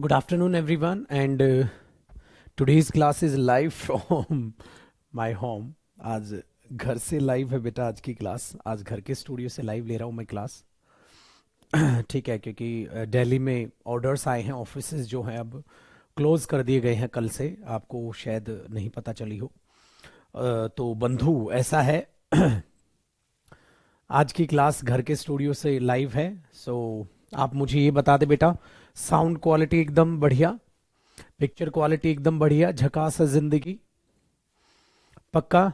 Good afternoon, everyone, and today's class is live from my home. आज घर से live है बेटा। आज की क्लास आज घर के स्टूडियो से लाइव ले रहा हूँ मैं क्लास। ठीक है, क्योंकि दिल्ली में ऑर्डर्स आए हैं, ऑफिसेज जो हैं अब क्लोज कर दिए गए हैं कल से। आपको शायद नहीं पता चली हो। तो बंधु ऐसा है। आज की क्लास घर के स्टूडियो से लाइव है। सो आप मुझे ये बता दे बेटा, साउंड क्वालिटी एकदम बढ़िया, पिक्चर क्वालिटी एकदम बढ़िया, झकास है जिंदगी, पक्का?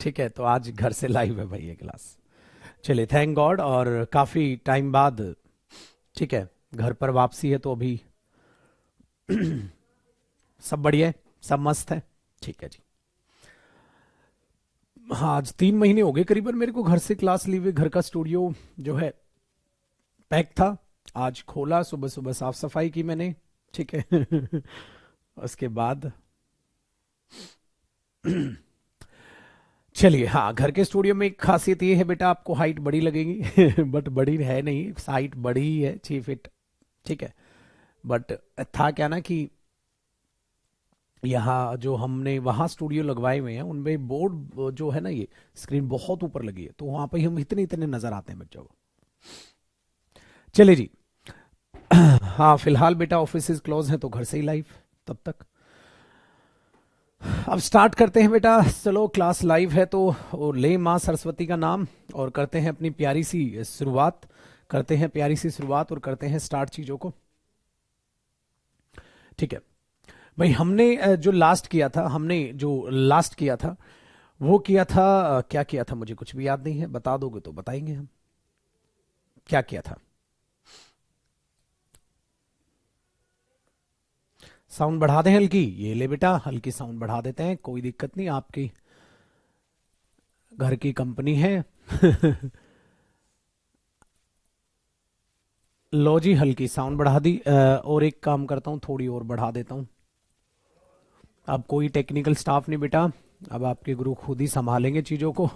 ठीक है, तो आज घर से लाइव है भाई ये क्लास। चलिए, थैंक गॉड। और काफी टाइम बाद, ठीक है, घर पर वापसी है तो अभी सब बढ़िया है, सब मस्त है। ठीक है जी। हाँ, आज 3 महीने हो गए करीबन मेरे को घर से क्लास ली हुए। घर का स्टूडियो जो है पैक था, आज खोला, सुबह सुबह साफ सफाई की मैंने। ठीक है। उसके बाद चलिए, हाँ, घर के स्टूडियो में एक खासियत ये है बेटा, आपको हाइट बड़ी लगेगी बट बड़ी है नहीं, हाइट बड़ी ही है, 6 फीट। ठीक है, बट था क्या ना कि यहाँ जो हमने वहाँ स्टूडियो लगवाए हुए हैं उनमें बोर्ड जो है ना, ये स्क्रीन बहुत ऊपर लगी है, तो वहां पे हम इतने इतने नजर आते हैं बच्चों को। चले जी। हाँ, फिलहाल बेटा ऑफिस क्लोज है तो घर से ही लाइव तब तक। अब स्टार्ट करते हैं बेटा। चलो, क्लास लाइव है तो ले माँ सरस्वती का नाम और करते हैं अपनी प्यारी सी शुरुआत। करते हैं प्यारी सी शुरुआत और करते हैं स्टार्ट चीजों को। ठीक है भाई, हमने जो लास्ट किया था, वो किया था, क्या किया था मुझे कुछ भी याद नहीं है। बता दोगे तो बताएंगे हम क्या किया था। साउंड बढ़ा दें हल्की? ये ले बेटा, हल्की साउंड बढ़ा देते हैं, कोई दिक्कत नहीं, आपकी घर की कंपनी है। लो जी, हल्की साउंड बढ़ा दी। और एक काम करता हूँ, थोड़ी और बढ़ा देता हूँ। अब कोई टेक्निकल स्टाफ नहीं बेटा, अब आपके गुरु खुद ही संभालेंगे चीजों को।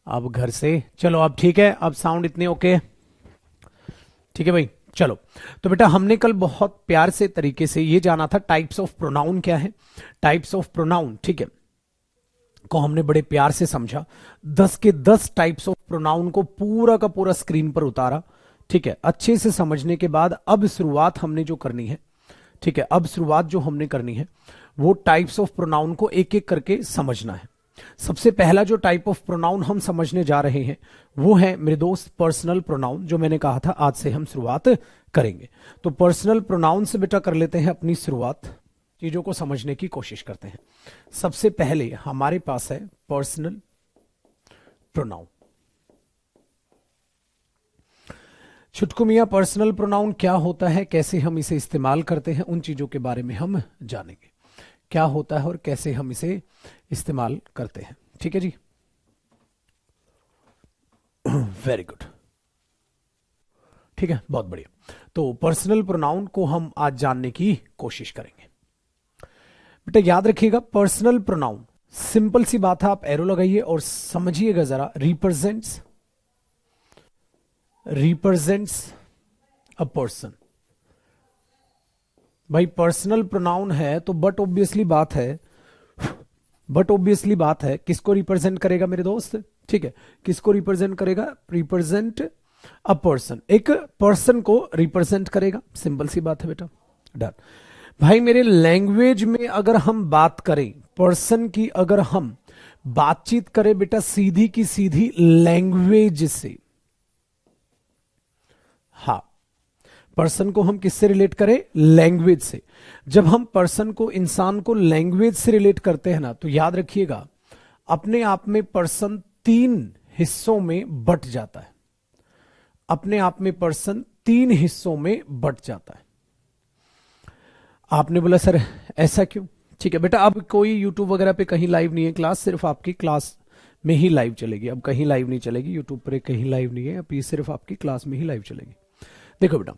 अब घर से चलो, अब ठीक है, अब साउंड इतने ओके। ठीक है भाई, चलो। तो बेटा हमने कल बहुत प्यार से तरीके से ये जाना था टाइप्स ऑफ प्रोनाउन क्या है। टाइप्स ऑफ प्रोनाउन, ठीक है, को हमने बड़े प्यार से समझा। 10 के 10 टाइप्स ऑफ प्रोनाउन को पूरा का पूरा स्क्रीन पर उतारा। ठीक है, अच्छे से समझने के बाद अब शुरुआत हमने जो करनी है, ठीक है, अब शुरुआत जो हमने करनी है वो टाइप्स ऑफ प्रोनाउन को एक एक करके समझना है। सबसे पहला जो टाइप ऑफ प्रोनाउन हम समझने जा रहे हैं वो है मेरे दोस्त पर्सनल प्रोनाउन, जो मैंने कहा था आज से हम शुरुआत करेंगे। तो पर्सनल प्रोनाउन से बेटा कर लेते हैं अपनी शुरुआत, चीजों को समझने की कोशिश करते हैं। सबसे पहले हमारे पास है पर्सनल प्रोनाउन। छुटकू मियां, पर्सनल प्रोनाउन क्या होता है, कैसे हम इसे इस्तेमाल करते हैं, उन चीजों के बारे में हम जानेंगे। क्या होता है और कैसे हम इसे इस्तेमाल करते हैं। ठीक है जी, वेरी गुड। ठीक है, बहुत बढ़िया। तो पर्सनल प्रोनाउन को हम आज जानने की कोशिश करेंगे। बेटा याद रखिएगा, पर्सनल प्रोनाउन सिंपल सी बात है, आप एरो लगाइए और समझिएगा जरा। Represents a person. भाई पर्सनल प्रोनाउन है तो बट ऑब्वियसली बात है किसको रिप्रेजेंट करेगा मेरे दोस्त? ठीक है, किसको रिप्रेजेंट करेगा? रिप्रेजेंट अ पर्सन, एक पर्सन को रिप्रेजेंट करेगा। सिंपल सी बात है बेटा, डन। भाई मेरे लैंग्वेज में अगर हम बात करें पर्सन की, अगर हम बातचीत करें बेटा सीधी की सीधी लैंग्वेज से, हाँ, पर्सन को हम किससे रिलेट करें? लैंग्वेज से। जब हम पर्सन को, इंसान को लैंग्वेज से रिलेट करते हैं ना, तो याद रखिएगा अपने आप में पर्सन 3 हिस्सों में बट जाता है। अपने आप में पर्सन 3 हिस्सों में बट जाता है। आपने बोला सर ऐसा क्यों? ठीक है बेटा, अब कोई यूट्यूब वगैरह पे कहीं लाइव नहीं है क्लास, सिर्फ आपकी क्लास में ही लाइव चलेगी। अब कहीं लाइव नहीं चलेगी, यूट्यूब पर कहीं लाइव नहीं है, अब ये सिर्फ आपकी क्लास में ही लाइव चलेगी। देखो बेटा,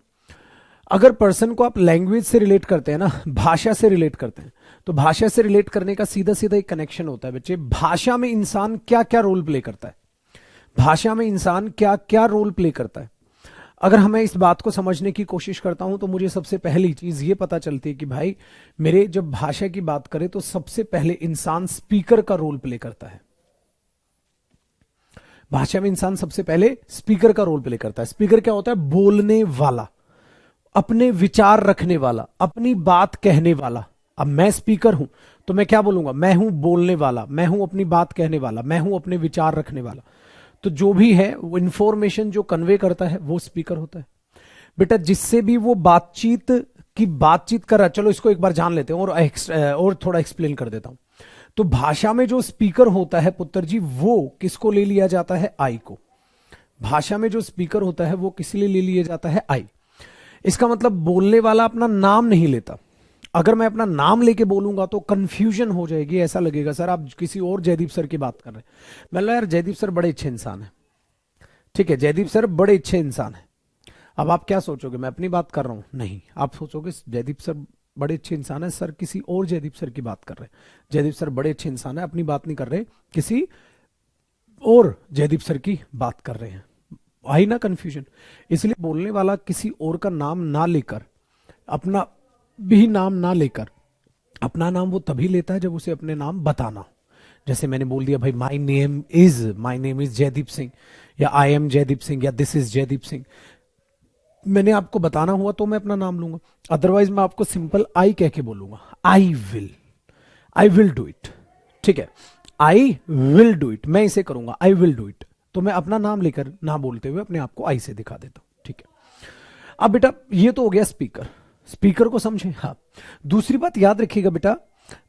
अगर पर्सन को आप लैंग्वेज से रिलेट करते हैं ना, भाषा से रिलेट करते हैं, तो भाषा से रिलेट करने का सीधा सीधा एक कनेक्शन होता है बच्चे। भाषा में इंसान क्या क्या रोल प्ले करता है? भाषा में इंसान क्या क्या रोल प्ले करता है? अगर हमें इस बात को समझने की कोशिश करता हूं तो मुझे सबसे पहली चीज ये पता चलती है कि भाई मेरे जब भाषा की बात करें तो सबसे पहले इंसान स्पीकर का रोल प्ले करता है। भाषा में इंसान सबसे पहले स्पीकर का रोल प्ले करता है। स्पीकर क्या होता है? बोलने वाला, अपने विचार रखने वाला, अपनी बात कहने वाला। अब मैं स्पीकर हूं तो मैं क्या बोलूंगा? मैं हूं बोलने वाला, मैं हूं अपनी बात कहने वाला, मैं हूं अपने विचार रखने वाला। तो जो भी है वो इंफॉर्मेशन जो कन्वे करता है वो स्पीकर होता है। बेटा जिससे भी वो बातचीत कर रहा है, चलो इसको एक बार जान लेते हैं और थोड़ा एक्सप्लेन कर देता हूं। तो भाषा में जो स्पीकर होता है पुत्र जी, वो किसको ले लिया जाता है? आई को। भाषा में जो स्पीकर होता है वो किस लिए ले लिया जाता है? आई। इसका मतलब बोलने वाला अपना नाम नहीं लेता। अगर मैं अपना नाम लेके बोलूंगा तो कंफ्यूजन हो जाएगी, ऐसा लगेगा सर आप किसी और जयदीप सर की बात कर रहे हैं। मतलब यार जयदीप सर बड़े अच्छे इंसान है, ठीक है, जयदीप सर बड़े अच्छे इंसान है। अब आप क्या सोचोगे? मैं अपनी बात कर रहा हूं? नहीं, आप सोचोगे जयदीप सर बड़े अच्छे इंसान है, सर किसी और जयदीप सर की बात कर रहे हैं। जयदीप सर बड़े अच्छे इंसान है, अपनी बात नहीं कर रहे, किसी और जयदीप सर की बात कर रहे हैं। आई ना कंफ्यूजन? इसलिए बोलने वाला किसी और का नाम ना लेकर, अपना भी नाम ना लेकर, अपना नाम वो तभी लेता है जब उसे अपने नाम बताना हो। जैसे मैंने बोल दिया भाई my name is Jaideep Singh, या आई एम जयदीप सिंह, या दिस इज जयदीप सिंह। मैंने आपको बताना हुआ तो मैं अपना नाम लूंगा, अदरवाइज मैं आपको सिंपल आई कह के बोलूंगा। आई विल डू इट, ठीक है, आई विल डू इट, मैं इसे करूंगा, आई विल डू इट। तो मैं अपना नाम लेकर ना बोलते हुए अपने आप को आई से दिखा देता हूं, ठीक है। अब बेटा ये तो हो गया स्पीकर। स्पीकर को समझे? हाँ। दूसरी बात याद रखिएगा बेटा,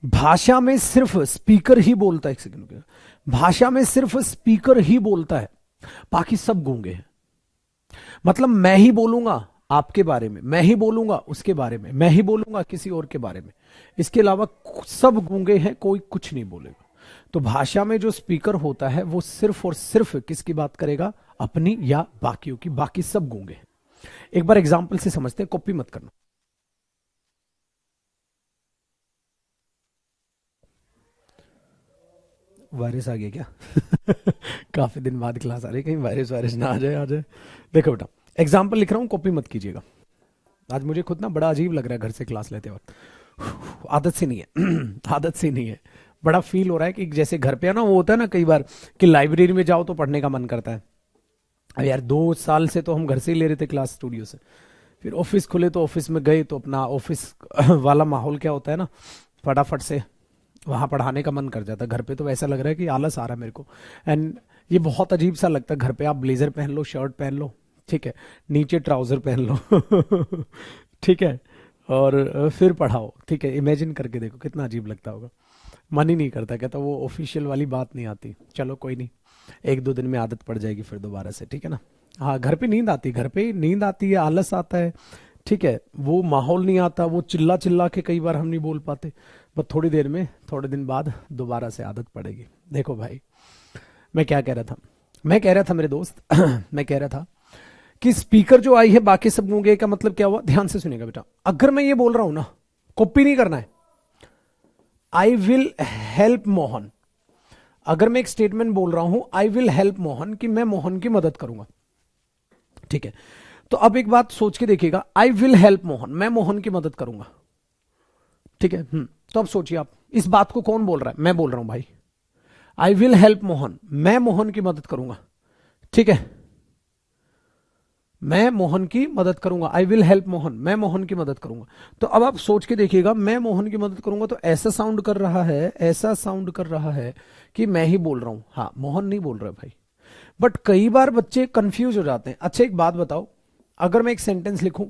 भाषा में सिर्फ स्पीकर ही बोलता है। एक सेकंड, भाषा में सिर्फ स्पीकर ही बोलता है, बाकी सब गूंगे हैं। मतलब मैं ही बोलूंगा आपके बारे में, मैं ही बोलूंगा उसके बारे में, मैं ही बोलूंगा किसी और के बारे में, इसके अलावा सब गूंगे हैं, कोई कुछ नहीं बोलेगा। तो भाषा में जो स्पीकर होता है वो सिर्फ और सिर्फ किसकी बात करेगा? अपनी या बाकियों की, बाकी सब गूंगे हैं। एक बार एग्जाम्पल से समझते हैं, कॉपी मत करना। वायरस आ गया क्या? काफी दिन बाद क्लास आ रही है, कहीं वायरस वायरस ना आ जाए। देखो बेटा एग्जाम्पल लिख रहा हूं, कॉपी मत कीजिएगा। आज मुझे खुद ना बड़ा अजीब लग रहा है घर से क्लास लेते वक्त, आदत से नहीं है। आदत से नहीं है, बड़ा फील हो रहा है कि जैसे घर पे है ना, वो होता है ना कई बार कि लाइब्रेरी में जाओ तो पढ़ने का मन करता है। अब यार 2 साल से तो हम घर से ही ले रहे थे क्लास, स्टूडियो से। फिर ऑफिस खुले तो ऑफिस में गए तो अपना ऑफिस वाला माहौल क्या होता है ना, फटाफट से वहां पढ़ाने का मन कर जाता है। घर पे तो वैसा लग रहा है कि आलस आ रहा है मेरे को। एंड ये बहुत अजीब सा लगता है, घर पे आप ब्लेजर पहन लो, शर्ट पहन लो, ठीक है, नीचे ट्राउजर पहन लो ठीक है, और फिर पढ़ाओ, ठीक है। इमेजिन करके देखो कितना अजीब लगता होगा। मन ही नहीं करता, कहता वो ऑफिशियल वाली बात नहीं आती। चलो कोई नहीं, 1-2 दिन में आदत पड़ जाएगी फिर दोबारा से, ठीक है ना। हाँ, घर पे नींद आती, घर पे नींद आती है, आलस आता है, ठीक है, वो माहौल नहीं आता, वो चिल्ला चिल्ला के कई बार हम नहीं बोल पाते। बस थोड़ी देर में, थोड़े दिन बाद दोबारा से आदत पड़ेगी। देखो भाई मैं क्या कह रहा था, मैं कह रहा था मेरे दोस्त मैं कह रहा था कि स्पीकर जो आई है बाकी सब गूंगे, का मतलब क्या हुआ? ध्यान से सुनेगा बेटा। अगर मैं ये बोल रहा हूं ना, कॉपी नहीं करना है, आई विल हेल्प मोहन। अगर मैं एक स्टेटमेंट बोल रहा हूं आई विल हेल्प मोहन, कि मैं मोहन की मदद करूंगा, ठीक है। तो अब एक बात सोच के देखिएगा, आई विल हेल्प मोहन, मैं मोहन की मदद करूंगा, ठीक है। तो अब सोचिए आप, इस बात को कौन बोल रहा है? मैं बोल रहा हूं भाई। आई विल हेल्प मोहन, मैं मोहन की मदद करूंगा, ठीक है, मैं मोहन की मदद करूंगा। आई विल हेल्प मोहन, मैं मोहन की मदद करूंगा। तो अब आप सोच के देखिएगा, मैं मोहन की मदद करूंगा तो ऐसा साउंड कर रहा है, ऐसा साउंड कर रहा है कि मैं ही बोल रहा हूं। हाँ, मोहन नहीं बोल रहा भाई। बट कई बार बच्चे कंफ्यूज हो जाते हैं। अच्छा एक बात बताओ, अगर मैं एक सेंटेंस लिखूं,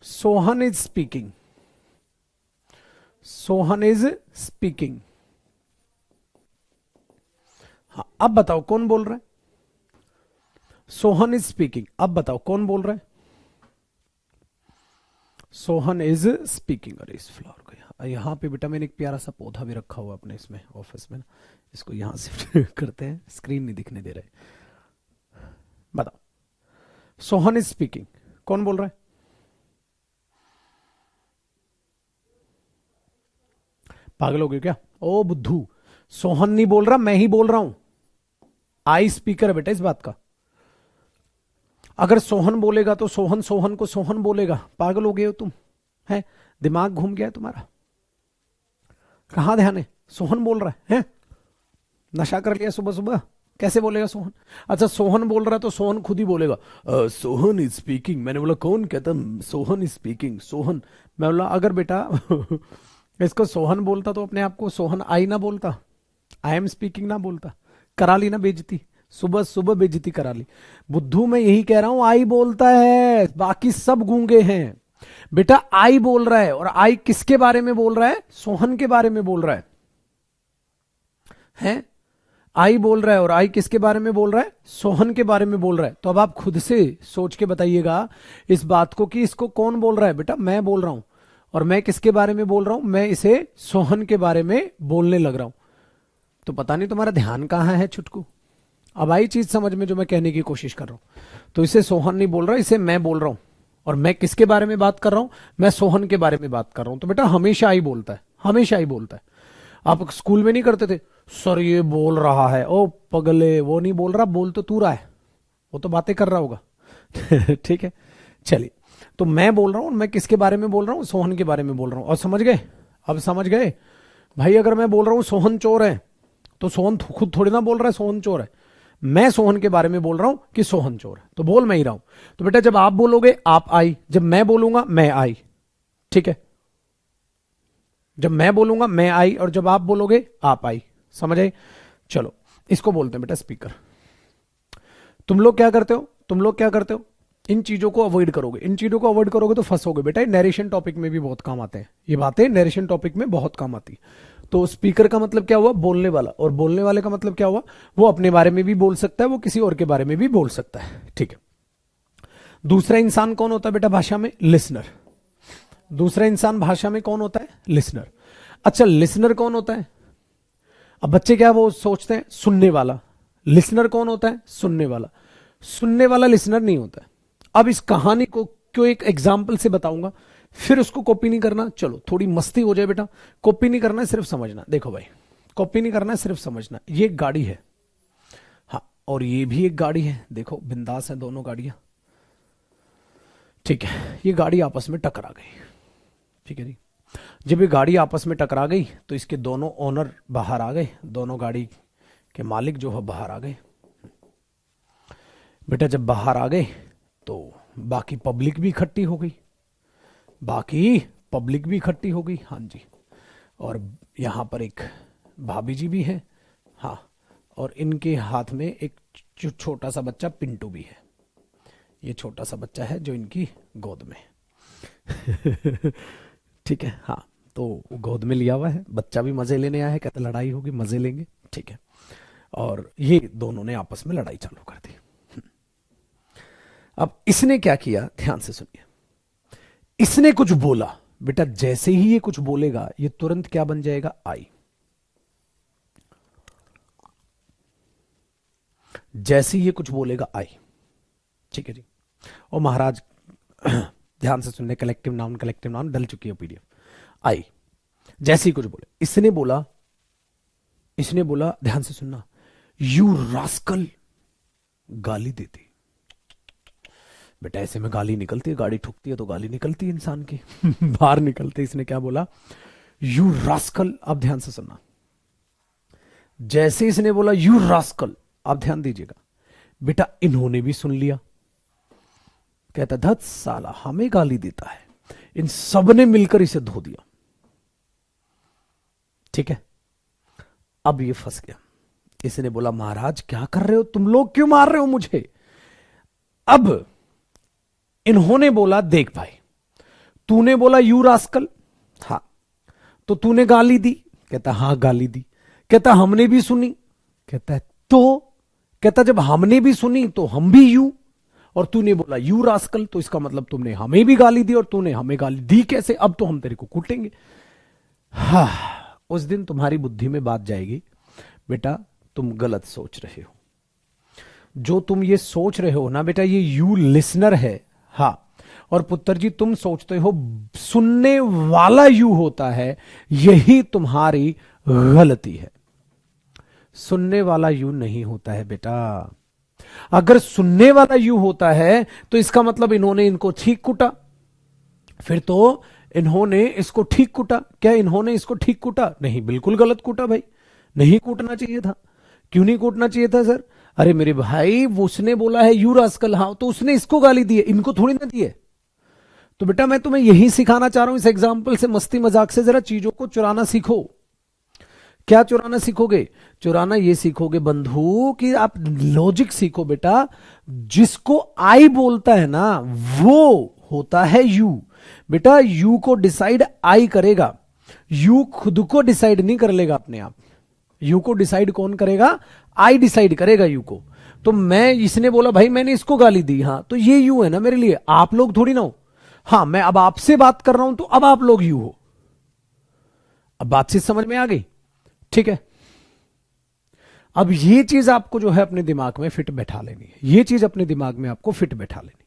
Sohan is speaking, Sohan is speaking, हाँ, अब बताओ कौन बोल रहा है? सोहन इज स्पीकिंग, अब बताओ कौन बोल रहा है? Sohan is speaking. अरे इस फ्लावर को यहाँ पे बेटा मैंने एक प्यारा सा पौधा भी रखा हुआ अपने इसमें ऑफिस में ना, इसको यहां से करते हैं, स्क्रीन नहीं दिखने दे रहे। बताओ, सोहन इज स्पीकिंग, कौन बोल रहा है? पागल हो गए क्या? ओ बुद्धू, सोहन नहीं बोल रहा, मैं ही बोल रहा हूं। आई स्पीकर है बेटा इस बात का। अगर सोहन बोलेगा तो सोहन सोहन को सोहन बोलेगा। पागल हो गए हो तुम, है? दिमाग घूम गया है तुम्हारा? कहां ध्यान है? सोहन बोल रहा है? नशा कर लिया सुबह सुबह? कैसे बोलेगा सोहन? अच्छा, सोहन बोल रहा है तो सोहन खुद ही बोलेगा सोहन इज स्पीकिंग। मैंने बोला कौन कहता सोहन इज स्पीकिंग? सोहन। मैं बोला अगर बेटा इसको सोहन बोलता तो अपने आप को सोहन आई ना बोलता, आई एम स्पीकिंग ना बोलता। करा ली ना बेइज्जती, सुबह सुबह बेइज्जती करा ली। बुद्धू मैं यही कह रहा हूं, आई बोलता है, बाकी सब गूंगे हैं। बेटा आई बोल रहा है, और आई किसके बारे में बोल रहा है? सोहन के बारे में बोल रहा है? आई बोल रहा है, और आई किसके बारे में बोल रहा है? सोहन के बारे में बोल रहा है। तो अब आप खुद से सोच के बताइएगा इस बात को कि इसको कौन बोल रहा है। बेटा मैं बोल रहा हूं, और मैं किसके बारे में बोल रहा हूं? मैं इसे सोहन के बारे में बोलने लग रहा हूं। तो पता नहीं तुम्हारा ध्यान कहां है छुटकू। अब आई चीज समझ में जो मैं कहने की कोशिश कर रहा हूं। तो इसे सोहन नहीं बोल रहा, इसे मैं बोल रहा हूं। और मैं किसके बारे में बात कर रहा हूं? मैं सोहन के बारे में बात कर रहा हूं। तो बेटा हमेशा आई बोलता है, हमेशा आई बोलता है। आप स्कूल में नहीं करते थे, सर ये बोल रहा है, ओ पगले वो नहीं बोल रहा, बोल तो तू रहा है, वो तो बातें कर रहा होगा। ठीक है, चलिए। तो मैं बोल रहा हूं, मैं किसके बारे में बोल रहा हूं? सोहन के बारे में बोल रहा हूं। और समझ गए? अब समझ गए भाई? अगर मैं बोल रहा हूं सोहन चोर है, तो सोहन खुद थोड़ी ना बोल रहा है सोहन चोर है। मैं सोहन के बारे में बोल रहा हूं कि सोहन चोर है, तो बोल मैं ही रहा हूं। तो बेटा जब आप बोलोगे आप आई, जब मैं बोलूंगा मैं आई। ठीक है, जब मैं बोलूंगा मैं आई, और जब आप बोलोगे आप आई। समझ आए? चलो इसको बोलते हैं बेटा स्पीकर। तुम लोग क्या करते हो? तुम लोग क्या करते हो? इन चीजों को अवॉइड करोगे, इन चीजों को अवॉइड करोगे तो फंसोगे बेटा। नरेशन टॉपिक में भी बहुत काम आते हैं ये बातें, नरेशन टॉपिक में बहुत काम आती है। तो स्पीकर का मतलब क्या हुआ? बोलने वाला। और बोलने वाले का मतलब क्या हुआ? वो अपने बारे में भी बोल सकता है, वो किसी और के बारे में भी बोल सकता है। ठीक है। दूसरा इंसान कौन होता है बेटा भाषा में? लिसनर। दूसरा इंसान भाषा में कौन होता है? लिसनर। अच्छा, लिसनर कौन होता है? अब बच्चे क्या वो सोचते हैं? सुनने वाला। लिसनर कौन होता है? सुनने वाला। सुनने वाला लिसनर नहीं होता है। अब इस कहानी को क्यों एक एग्जाम्पल से बताऊंगा, फिर उसको कॉपी नहीं करना। चलो थोड़ी मस्ती हो जाए बेटा, कॉपी नहीं करना है, सिर्फ समझना। देखो भाई, कॉपी नहीं करना है, सिर्फ समझना। ये एक गाड़ी है, हाँ, और ये भी एक गाड़ी है। देखो बिंदास है दोनों गाड़ियां। ठीक है, ये गाड़ी आपस में टकरा गई। ठीक है जी। जब ये गाड़ी आपस में टकरा गई तो इसके दोनों ओनर बाहर आ गए, दोनों गाड़ी के मालिक जो है बाहर आ गए। बेटा जब बाहर आ गए तो बाकी पब्लिक भी इकट्ठी हो गई, बाकी पब्लिक भी इकट्ठी हो गई। हाँ जी, और यहां पर एक भाभी जी भी है, हाँ, और इनके हाथ में एक छोटा सा बच्चा पिंटू भी है। ये छोटा सा बच्चा है जो इनकी गोद में ठीक है, हाँ। तो गोद में लिया हुआ है, बच्चा भी मजे लेने आया है, कहते लड़ाई होगी मजे लेंगे। ठीक है, और ये दोनों ने आपस में लड़ाई चालू कर दी। अब इसने क्या किया, ध्यान से सुनिए। इसने कुछ बोला बेटा, जैसे ही ये कुछ बोलेगा ये तुरंत क्या बन जाएगा? आई। जैसे ही ये कुछ बोलेगा आई। ठीक है जी। और महाराज ध्यान से सुनने, कलेक्टिव नाउन डल चुकी है पीडीएफ। आई, जैसे ही कुछ बोले। इसने बोला ध्यान से सुनना, यू रास्कल। गाली देती बेटा, ऐसे में गाली निकलती है, गाड़ी ठुकती है तो गाली निकलती है इंसान की बाहर निकलती। इसने क्या बोला? You rascal. अब ध्यान से सुनना, जैसे इसने बोला यू रास्कल, आप ध्यान दीजिएगा बेटा, इन्होंने भी सुन लिया। कहता धत साला हमें गाली देता है। इन सब ने मिलकर इसे धो दिया। ठीक है, अब ये फंस गया। इसने बोला महाराज क्या कर रहे हो तुम लोग, क्यों मार रहे हो मुझे? अब इन्होंने बोला देख भाई, तूने बोला यू रास्कल, हाँ, तो तूने गाली दी। कहता हाँ गाली दी। कहता हमने भी सुनी। कहता है तो, कहता जब हमने भी सुनी तो हम भी यू, और तूने बोला यू रास्कल, तो इसका मतलब तुमने हमें भी गाली दी और तूने हमें गाली दी कैसे? अब तो हम तेरे को कूटेंगे। हाँ, उस दिन तुम्हारी बुद्धि में बात जाएगी बेटा तुम गलत सोच रहे हो। जो तुम ये सोच रहे हो ना बेटा, ये यू लिसनर है, हाँ, और पुत्र जी तुम सोचते हो सुनने वाला यू होता है, यही तुम्हारी गलती है। सुनने वाला यू नहीं होता है बेटा, अगर सुनने वाला यू होता है तो इसका मतलब इन्होंने इनको ठीक कूटा, फिर तो इन्होंने इसको ठीक कूटा। क्या इन्होंने इसको ठीक कूटा? नहीं, बिल्कुल गलत कूटा भाई, नहीं कूटना चाहिए था। क्यों नहीं कूटना चाहिए था सर? अरे मेरे भाई, वो उसने बोला है यू रास्कल, हाँ, तो उसने इसको गाली दी है, इनको थोड़ी ना दी है। तो बेटा मैं तुम्हें यही सिखाना चाह रहा हूं इस एग्जाम्पल से, मस्ती मजाक से जरा चीजों को चुराना सीखो। क्या चुराना सीखोगे? चुराना ये सीखोगे बंधु कि आप लॉजिक सीखो बेटा। जिसको आई बोलता है ना वो होता है यू। बेटा यू को डिसाइड आई करेगा, यू खुद को डिसाइड नहीं कर लेगा अपने आप। यू को डिसाइड कौन करेगा? आई डिसाइड करेगा यू को। तो मैं, इसने बोला भाई मैंने इसको गाली दी, हाँ, तो ये यू है ना मेरे लिए, आप लोग थोड़ी ना हो। हाँ, मैं अब आपसे बात कर रहा हूं तो अब आप लोग यू हो। अब बातचीत समझ में आ गई? ठीक है। अब ये चीज आपको जो है अपने दिमाग में फिट बैठा लेनी है, ये चीज अपने दिमाग में आपको फिट बैठा लेनी।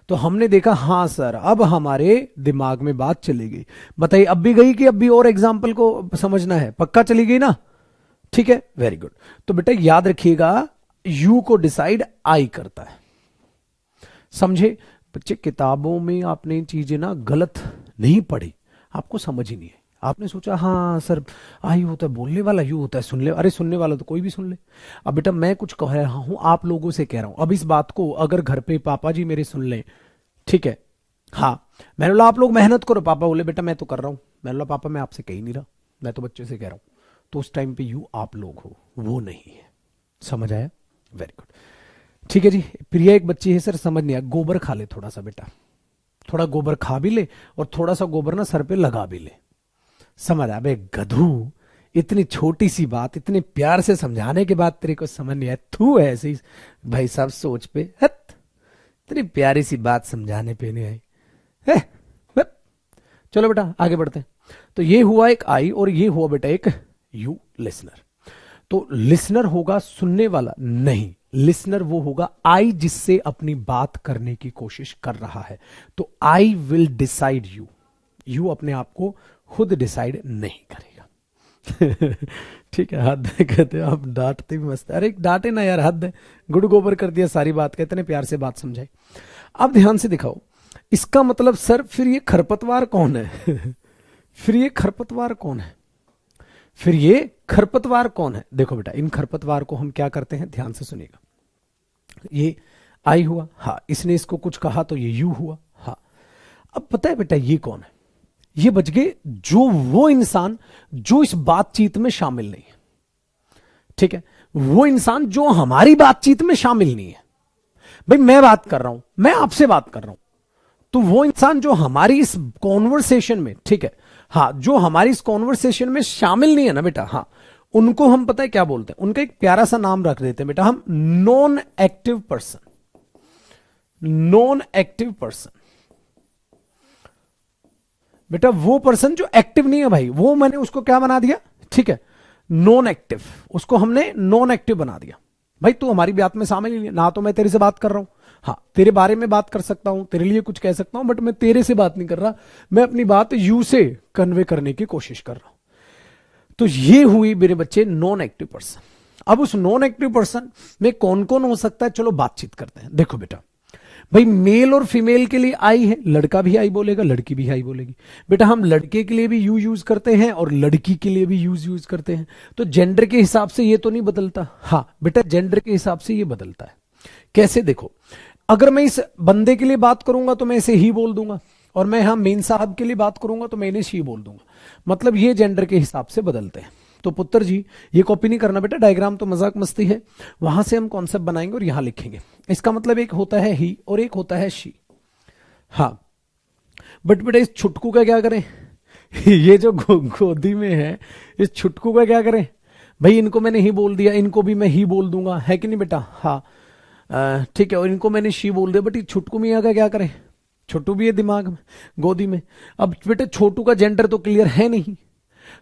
तो हमने देखा, हाँ सर, अब हमारे दिमाग में बात चली गई। बताइए अब भी गई कि अब भी और एग्जाम्पल को समझना है? पक्का चली गई ना? ठीक है, वेरी गुड। तो बेटा याद रखिएगा, यू को डिसाइड आई करता है। समझे बच्चे? किताबों में आपने चीजें ना गलत नहीं पढ़ी, आपको समझ ही नहीं है। आपने सोचा हाँ सर आई होता है बोलने वाला, यू होता है सुन ले। अरे सुनने वाला तो कोई भी सुन ले। अब बेटा मैं कुछ कह रहा हूं, आप लोगों से कह रहा हूं। अब इस बात को अगर घर पे पापा जी मेरे सुन ले, ठीक है, हाँ, मैंने बोला आप लोग मेहनत करो, पापा बोले बेटा मैं तो कर रहा हूं, मैंने बोला पापा मैं आपसे कह ही नहीं रहा, मैं तो बच्चे से कह रहा हूं, तो उस टाइम पे यू आप लोग हो, वो नहीं है। समझ आया? Very good. ठीक है जी। प्रिया एक बच्ची है सर, समझ नहीं आया, गोबर खा ले थोड़ा सा बेटा, थोड़ा गोबर खा भी ले और थोड़ा सा गोबर ना सर पे लगा भी ले। समझ आ? बे गधू, इतनी छोटी सी बात इतने प्यार से समझाने के बाद तेरे को समझ नहीं आया? तू ऐसे ही भाई साहब सोच पे, हट, इतनी प्यारी सी बात समझाने पे नहीं आई है, हट। चलो बेटा आगे बढ़ते हैं। तो ये हुआ एक आई और ये हुआ बेटा एक यू, लिसनर। तो लिसनर होगा सुनने वाला नहीं, लिसनर वो होगा आई जिससे अपनी बात करने की कोशिश कर रहा है। तो I will decide you, you अपने आप को खुद डिसाइड नहीं करेगा। ठीक है, हद है, कहते आप डांटते भी मस्त। अरे डांटे ना यार, हद है, गुड़ गोबर कर दिया सारी बात, कहते इतने प्यार से बात समझाई। अब ध्यान से दिखाओ, इसका मतलब सर फिर ये खरपतवार कौन है? फिर ये खरपतवार कौन है? फिर ये खरपतवार कौन है? देखो बेटा इन खरपतवार को हम क्या करते हैं, ध्यान से सुनिएगा। ये आई हुआ, हाँ, इसने इसको कुछ कहा तो ये यू हुआ, हाँ। अब पता है बेटा ये कौन है? ये बच गए जो वो इंसान जो इस बातचीत में शामिल नहीं है। ठीक है, वो इंसान जो हमारी बातचीत में शामिल नहीं है। भाई मैं बात कर रहा हूं, मैं आपसे बात कर रहा हूं, तो वो इंसान जो हमारी इस कॉन्वर्सेशन में, ठीक है, हाँ, जो हमारी इस कॉन्वर्सेशन में शामिल नहीं है ना बेटा, हाँ, उनको हम पता है क्या बोलते हैं? उनका एक प्यारा सा नाम रख देते हैं बेटा हम, non active person. Non active person बेटा वो पर्सन जो एक्टिव नहीं है भाई, वो मैंने उसको क्या बना दिया? ठीक है, नॉन एक्टिव, उसको हमने नॉन एक्टिव बना दिया। भाई तू हमारी बात में शामिल ही नहीं, ना तो मैं तेरे से बात कर रहा हूं, हाँ, तेरे बारे में बात कर सकता हूं, तेरे लिए कुछ कह सकता हूं, बट मैं तेरे से बात नहीं कर रहा, मैं अपनी बात यू से कन्वे करने की कोशिश कर रहा हूं। तो ये हुई मेरे बच्चे नॉन एक्टिव पर्सन। अब उस नॉन एक्टिव पर्सन में कौन कौन हो सकता है, चलो बातचीत करते हैं। देखो बेटा, भाई मेल और फीमेल के लिए आई है, लड़का भी आई बोलेगा, लड़की भी आई बोलेगी। बेटा हम लड़के के लिए भी यू यूज करते हैं और लड़की के लिए भी यूज करते हैं। तो जेंडर के हिसाब से ये तो नहीं बदलता। हाँ बेटा, जेंडर के हिसाब से ये बदलता है। कैसे? देखो, अगर मैं इस बंदे के लिए बात करूंगा तो मैं इसे ही बोल दूंगा, और मैं यहां मेन साहब के लिए बात करूंगा तो मैं इन्हें शी बोल दूंगा। मतलब ये जेंडर के हिसाब से बदलते हैं। तो पुत्र जी ये कॉपी नहीं करना बेटा, डायग्राम तो मजाक मस्ती है, वहां से हम कॉन्सेप्ट बनाएंगे और यहां लिखेंगे। इसका मतलब एक होता है ही और एक होता है शी। हाँ, बट बेटा इस छुटकू का क्या करें? ये जो गोदी में है, इस छुटकू का क्या करें? भाई इनको मैंने ही बोल दिया, इनको भी मैं ही बोल दूंगा, है कि नहीं बेटा? हाँ, ठीक है, और इनको मैंने शी बोल दिया, बट ये छुटकू मियाँ का क्या करें? छोटू भी है दिमाग में, गोदी में। अब बेटे छोटू का जेंडर तो क्लियर है नहीं,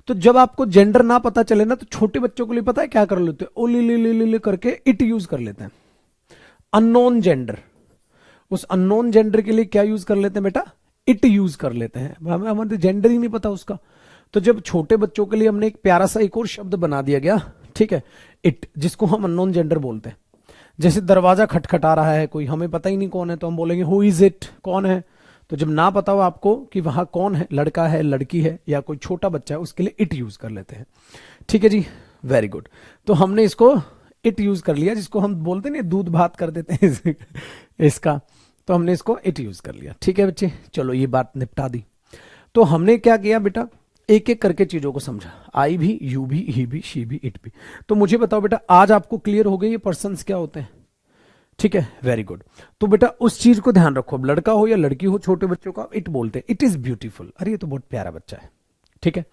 तो जब आपको जेंडर ना पता चले ना, तो छोटे बच्चों के लिए पता है क्या कर लेते हैं? ओ ले करके इट यूज कर लेते हैं, अननोन जेंडर। उस अननोन जेंडर के लिए क्या यूज कर लेते हैं बेटा? इट यूज कर लेते हैं। हमें तो जेंडर ही नहीं पता उसका। तो जब छोटे बच्चों के लिए हमने एक प्यारा सा एक और शब्द बना दिया गया, ठीक है, इट, जिसको हम अननोन जेंडर बोलते हैं। जैसे दरवाजा खटखटा रहा है कोई, हमें पता ही नहीं कौन है, तो हम बोलेंगे हु इज इट, कौन है। तो जब ना पता हो आपको कि वहां कौन है, लड़का है, लड़की है या कोई छोटा बच्चा है, उसके लिए इट यूज कर लेते हैं। ठीक है जी, वेरी गुड। तो हमने इसको इट यूज कर लिया, जिसको हम बोलते नहीं दूध भात कर देते हैं इसका, तो हमने इसको इट यूज कर लिया। ठीक है बच्चे, चलो ये बात निपटा दी। तो हमने क्या किया बेटा, एक एक करके चीजों को समझा, आई भी, यू भी, ही भी, शी भी, इट भी। तो मुझे बताओ बेटा, आज आपको क्लियर हो गई ये पर्सन्स क्या होते हैं? ठीक है, वेरी गुड। तो बेटा उस चीज को ध्यान रखो, अब लड़का हो या लड़की हो, छोटे बच्चों का इट बोलते हैं, इट इज ब्यूटीफुल, अरे ये तो बहुत प्यारा बच्चा है। ठीक है,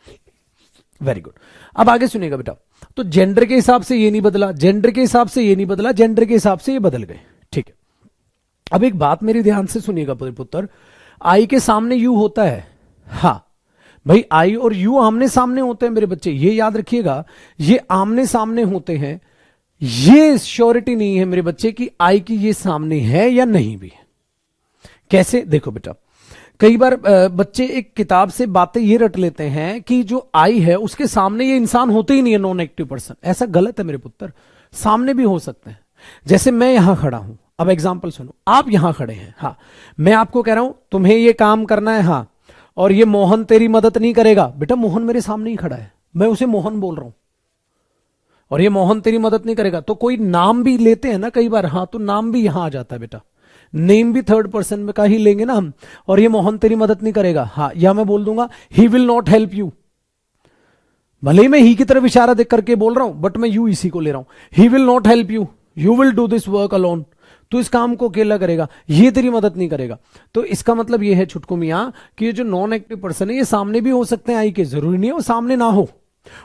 वेरी गुड। अब आगे सुनिएगा बेटा, तो जेंडर के हिसाब से ये नहीं बदला, जेंडर के हिसाब से ये नहीं बदला, जेंडर के हिसाब से ये बदल गए। ठीक है, अब एक बात मेरी ध्यान से सुनिएगा पुत्र, आई के सामने यू होता है, हाँ भाई आई और यू आमने सामने होते हैं मेरे बच्चे, ये याद रखिएगा, ये आमने सामने होते हैं। ये श्योरिटी नहीं है मेरे बच्चे कि आई की ये सामने है या नहीं भी है। कैसे, देखो बेटा, कई बार बच्चे एक किताब से बातें ये रट लेते हैं कि जो आई है उसके सामने ये इंसान होते ही नहीं है, नॉन एक्टिव पर्सन। ऐसा गलत है मेरे पुत्र, सामने भी हो सकते हैं। जैसे मैं यहां खड़ा हूं, अब एग्जाम्पल सुनो, आप यहां खड़े हैं, हाँ मैं आपको कह रहा हूं तुम्हें ये काम करना है, हाँ, और ये मोहन तेरी मदद नहीं करेगा। बेटा मोहन मेरे सामने ही खड़ा है, मैं उसे मोहन बोल रहा हूं, और ये मोहन तेरी मदद नहीं करेगा। तो कोई नाम भी लेते हैं ना कई बार, हाँ तो नाम भी यहां आ जाता है बेटा, नेम भी थर्ड पर्सन में का ही लेंगे ना हम, और ये मोहन तेरी मदद नहीं करेगा, हाँ, या मैं बोल दूंगा he will not help you, भले ही मैं ही की तरफ इशारा देख करके बोल रहा हूं, बट मैं यू इसी को ले रहा हूं, he will not help you, you will do this work alone, तो इस काम को अकेला करेगा, ये तेरी मदद नहीं करेगा। तो इसका मतलब ये है छुटकू मियां कि ये जो नॉन एक्टिव पर्सन है ये सामने भी हो सकते हैं आई के, जरूरी नहीं है वो सामने ना हो,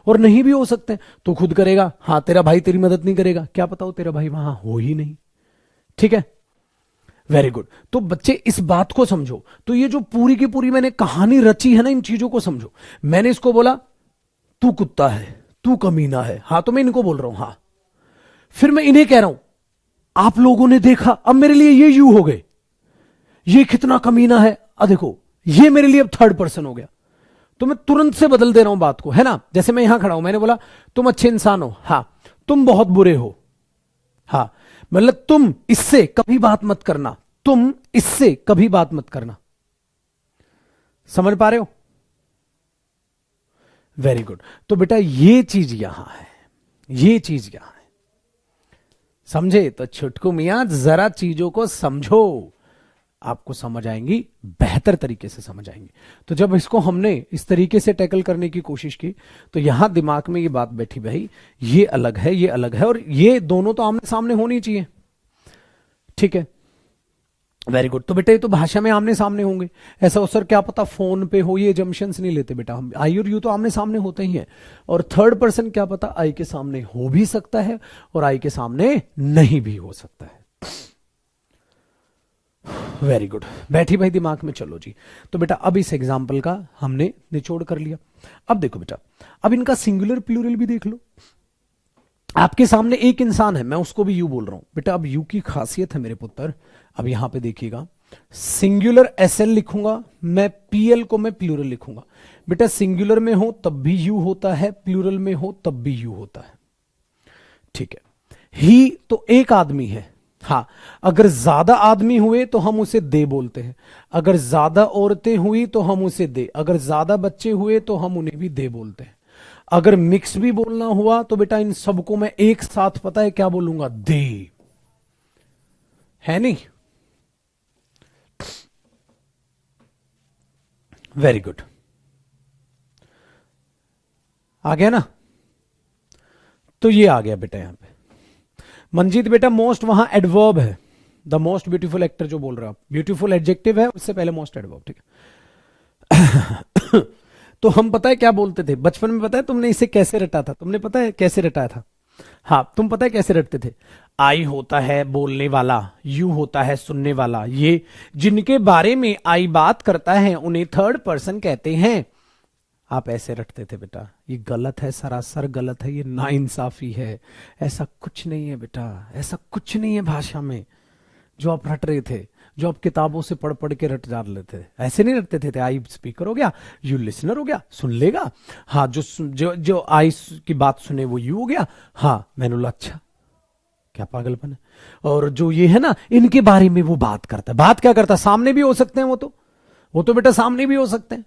और नहीं भी हो सकते हैं तो खुद करेगा, हाँ तेरा भाई तेरी मदद नहीं करेगा, क्या पता हो तेरा भाई वहां हो ही नहीं। ठीक है, वेरी गुड। तो बच्चे इस बात को समझो, तो ये जो पूरी की पूरी मैंने कहानी रची है ना, इन चीजों को समझो। मैंने इसको बोला तू कुत्ता है, तू कमीना है, हाँ तो मैं इनको बोल रहा हूं, हाँ, फिर मैं इन्हें कह रहा हूं आप लोगों ने देखा, अब मेरे लिए ये यू हो गए, ये कितना कमीना है, देखो ये मेरे लिए अब थर्ड पर्सन हो गया, तो मैं तुरंत से बदल दे रहा हूं बात को, है ना। जैसे मैं यहां खड़ा हूं, मैंने बोला तुम अच्छे इंसान हो, हाँ तुम बहुत बुरे हो, हाँ मतलब तुम इससे कभी बात मत करना, तुम इससे कभी बात मत करना, समझ पा रहे हो? Very good. तो बेटा ये चीज यहां है, ये चीज यहां है, समझे? तो छुटकू मियां जरा चीजों को समझो, आपको समझ आएंगी, बेहतर तरीके से समझ आएंगी। तो जब इसको हमने इस तरीके से टैकल करने की कोशिश की, तो यहां दिमाग में ये बात बैठी, भाई ये अलग है, ये अलग है, और ये दोनों तो आमने सामने होनी चाहिए। ठीक है, वेरी गुड। तो बेटा ये तो भाषा में आमने सामने होंगे, ऐसा हो सर क्या पता फोन पे हो, ये जम्पशंस नहीं लेते बेटा हम, आई और यू तो आमने सामने होते ही है, और थर्ड पर्सन क्या पता आई के सामने हो भी सकता है और आई के सामने नहीं भी हो सकता है। वेरी गुड, बैठी भाई दिमाग में, चलो जी। तो बेटा अब इस एग्जाम्पल का हमने निचोड़ कर लिया। अब देखो बेटा, अब इनका सिंगुलर प्लूरल भी देख लो। आपके सामने एक इंसान है, मैं उसको भी यू बोल रहा हूं बेटा। अब यू की खासियत है मेरे पुत्र, अब यहां पे देखिएगा, सिंगुलर एसएल लिखूंगा मैं, पीएल को मैं प्लूरल लिखूंगा। बेटा सिंगुलर में हो तब भी यू होता है, प्लूरल में हो तब भी यू होता है। ठीक है, ही तो एक आदमी है, हाँ अगर ज्यादा आदमी हुए तो हम उसे दे बोलते हैं, अगर ज्यादा औरतें हुई तो हम उसे दे, अगर ज्यादा बच्चे हुए तो हम उन्हें भी दे बोलते हैं। अगर मिक्स भी बोलना हुआ तो बेटा इन सबको मैं एक साथ पता है क्या बोलूंगा, दे, है नहीं? वेरी गुड, आ गया ना? तो ये आ गया बेटा यहां पे। मंजीत बेटा मोस्ट वहां एडवर्ब है, द मोस्ट ब्यूटीफुल एक्टर जो बोल रहे हो आप, ब्यूटीफुल एडजेक्टिव है, उससे पहले मोस्ट एडवर्ब। ठीक है तो हम पता है क्या बोलते थे बचपन में, पता है तुमने इसे कैसे रटा था? तुमने पता है कैसे रटाया था? हाँ तुम पता है कैसे रटते थे? आई होता है बोलने वाला, यू होता है सुनने वाला, ये जिनके बारे में आई बात करता है उन्हें थर्ड पर्सन कहते हैं। आप ऐसे रटते थे बेटा, ये गलत है, सरासर गलत है, ये नाइंसाफी है, ऐसा कुछ नहीं है बेटा, ऐसा कुछ नहीं है भाषा में जो आप रट रहे थे, जो आप किताबों से पढ़ पढ़ के रट डाल लेते थे। ऐसे नहीं रटते थे। आई स्पीकर हो गया, यू लिसनर हो गया, सुन लेगा, हाँ जो जो जो आई की बात सुने वो यू हो गया। हाँ मैंने बोला अच्छा क्या पागलपन है। और जो ये है ना, इनके बारे में वो बात करता है। बात क्या करता है? सामने भी हो सकते हैं वो तो बेटा सामने भी हो सकते हैं।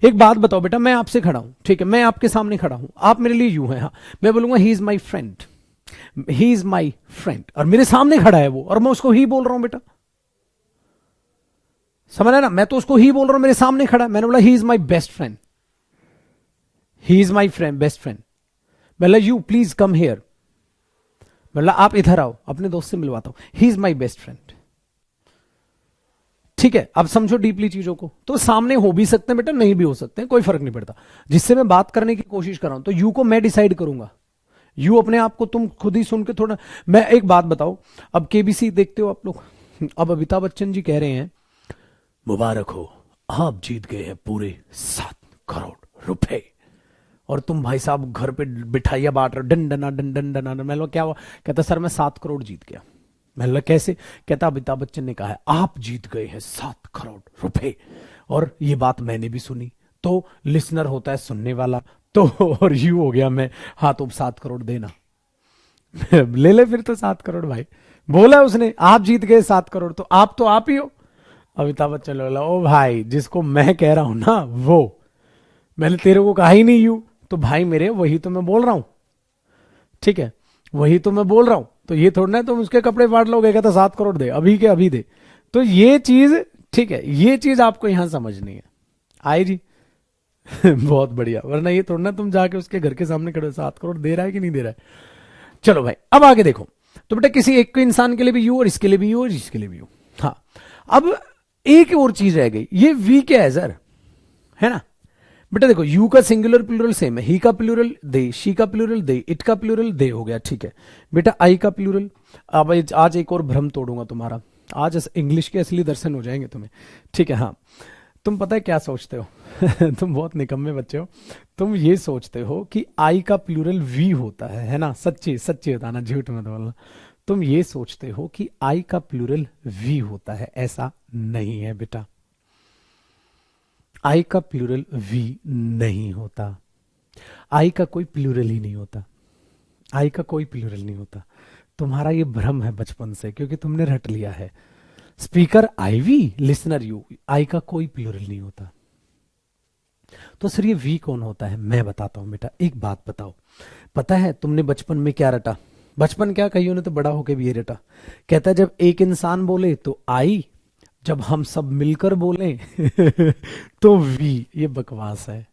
एक बात बताओ बेटा, मैं आपसे खड़ा हूं, ठीक है, मैं आपके सामने खड़ा हूं, आप मेरे लिए यूं हैं, हाँ, मैं बोलूंगा he is my friend, he is my friend, और मेरे सामने खड़ा है वो, और मैं उसको ही बोल रहा हूं बेटा, समझ है ना, मैं तो उसको ही बोल रहा हूं, मेरे सामने खड़ा है, मैंने बोला he is my best friend, he is my friend, best friend. बोला यू प्लीज कम हेयर, बोला आप इधर आओ, अपने दोस्त से मिलवाता हूं, he is my best friend. ठीक है, अब समझो डीपली चीजों को, तो सामने हो भी सकते हैं बेटा, नहीं भी हो सकते हैं, कोई फर्क नहीं पड़ता। जिससे मैं बात करने की कोशिश कर रहा हूं, तो यू को मैं डिसाइड करूंगा, यू अपने आप को तुम खुद ही सुन के थोड़ा। मैं एक बात बताओ, अब केबीसी देखते हो आप लोग, अब अमिताभ बच्चन जी कह रहे हैं मुबारक हो, आप जीत गए हैं पूरे 7 करोड़ रुपए, और तुम भाई साहब घर पे मिठाइयां बांट रहे हो, डन डना डन डन डना। मैं लोग क्या हुआ? कहता सर मैं 7 करोड़ जीत गया। मैं लगा कैसे? कहता अमिताभ बच्चन ने कहा है आप जीत गए हैं 7 करोड़ रुपए, और ये बात मैंने भी सुनी, तो लिसनर होता है सुनने वाला, तो और यू हो गया मैं, हाँ तो 7 करोड़ देना। ले ले फिर तो 7 करोड़ भाई, बोला उसने आप जीत गए 7 करोड़, तो आप ही हो। अमिताभ बच्चन बोला ओ भाई, जिसको मैं कह रहा हूं ना वो, मैंने तेरे को कहा ही नहीं यू, तो भाई मेरे वही तो मैं बोल रहा हूं, ठीक है, वही तो मैं बोल रहा हूं, तो ये थोड़ा ना तुम उसके कपड़े फाड़ लोगे, कहता 7 करोड़ दे अभी के अभी दे। तो ये चीज, ठीक है, ये चीज आपको यहां समझनी है, आई जी। बहुत बढ़िया, वरना ये थोड़ा ना तुम जाके उसके घर के सामने खड़े 7 करोड़ दे रहा है कि नहीं दे रहा है। चलो भाई अब आगे देखो, तो बेटा किसी एक के इंसान के लिए भी यू, और इसके लिए भी यू, और इसके लिए भी यू। हाँ, अब एक और चीज रह गई, ये वी क्या है सर, है ना बेटा, देखो यू का सिंगुलर प्लूरल सेम है, ही का प्लूरल दे, शी का प्लूरल दे, इट का प्लूरल दे हो गया, ठीक है बेटा, आई का प्लूरल। अब आज एक और भ्रम तोड़ूंगा तुम्हारा, आज इंग्लिश के असली दर्शन हो जाएंगे तुम्हें, ठीक है। हाँ, तुम पता है क्या सोचते हो? तुम बहुत निकम्मे बच्चे हो, तुम ये सोचते हो कि आई का प्लूरल वी होता है ना, सच्ची सच्ची बताना, झूठ मत बोलना। तुम ये सोचते हो कि आई का प्लूरल वी होता है, ऐसा नहीं है बेटा, आई का प्लूरल वी नहीं होता, आई का कोई प्लूरल ही नहीं होता, आई का कोई प्लूरल नहीं होता। तुम्हारा ये भ्रम है बचपन से, क्योंकि तुमने रट लिया है, speaker I we, listener you, I का कोई प्लूरल नहीं होता। तो सर ये वी कौन होता है? मैं बताता हूं बेटा, एक बात बताओ, पता है तुमने बचपन में क्या रटा? बचपन क्या, कहियो ने तो बड़ा होके भी ये रटा, कहता है जब एक इंसान बोले तो आई, जब हम सब मिलकर बोले तो वी। ये बकवास है,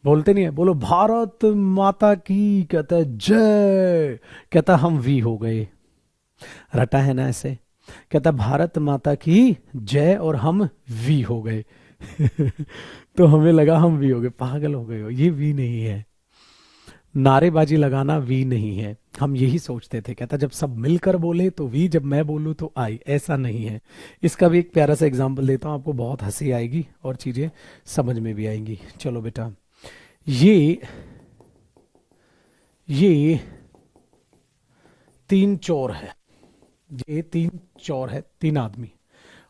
बोलते नहीं है, बोलो भारत माता की, कहता है जय, कहता हम वी हो गए, रटा है ना ऐसे, कहता भारत माता की जय और हम वी हो गए। तो हमें लगा हम वी हो गए, पागल हो गए हो, ये वी नहीं है, नारेबाजी लगाना वी नहीं है, हम यही सोचते थे, कहता जब सब मिलकर बोले तो वी, जब मैं बोलूं तो आई, ऐसा नहीं है। इसका भी एक प्यारा सा एग्जांपल देता हूं, आपको बहुत हंसी आएगी और चीजें समझ में भी आएंगी। चलो बेटा, ये ये 3 चोर है, ये 3 चोर है, 3 आदमी,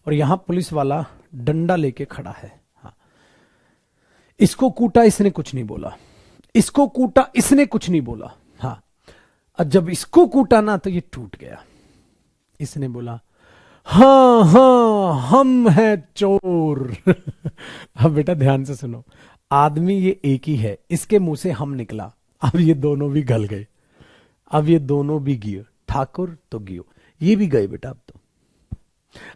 और यहां पुलिस वाला डंडा लेके खड़ा है। हाँ, इसको कूटा, इसने कुछ नहीं बोला, इसको कूटा, इसने कुछ नहीं बोला। हाँ, और जब इसको कूटा ना तो ये टूट गया, इसने बोला हाँ हाँ हम हैं चोर। अब बेटा ध्यान से सुनो, आदमी ये एक ही है, इसके मुंह से हम निकला, अब ये दोनों भी गल गए, अब ये दोनों भी गियो, ठाकुर तो गियो, ये भी गए बेटा। अब तो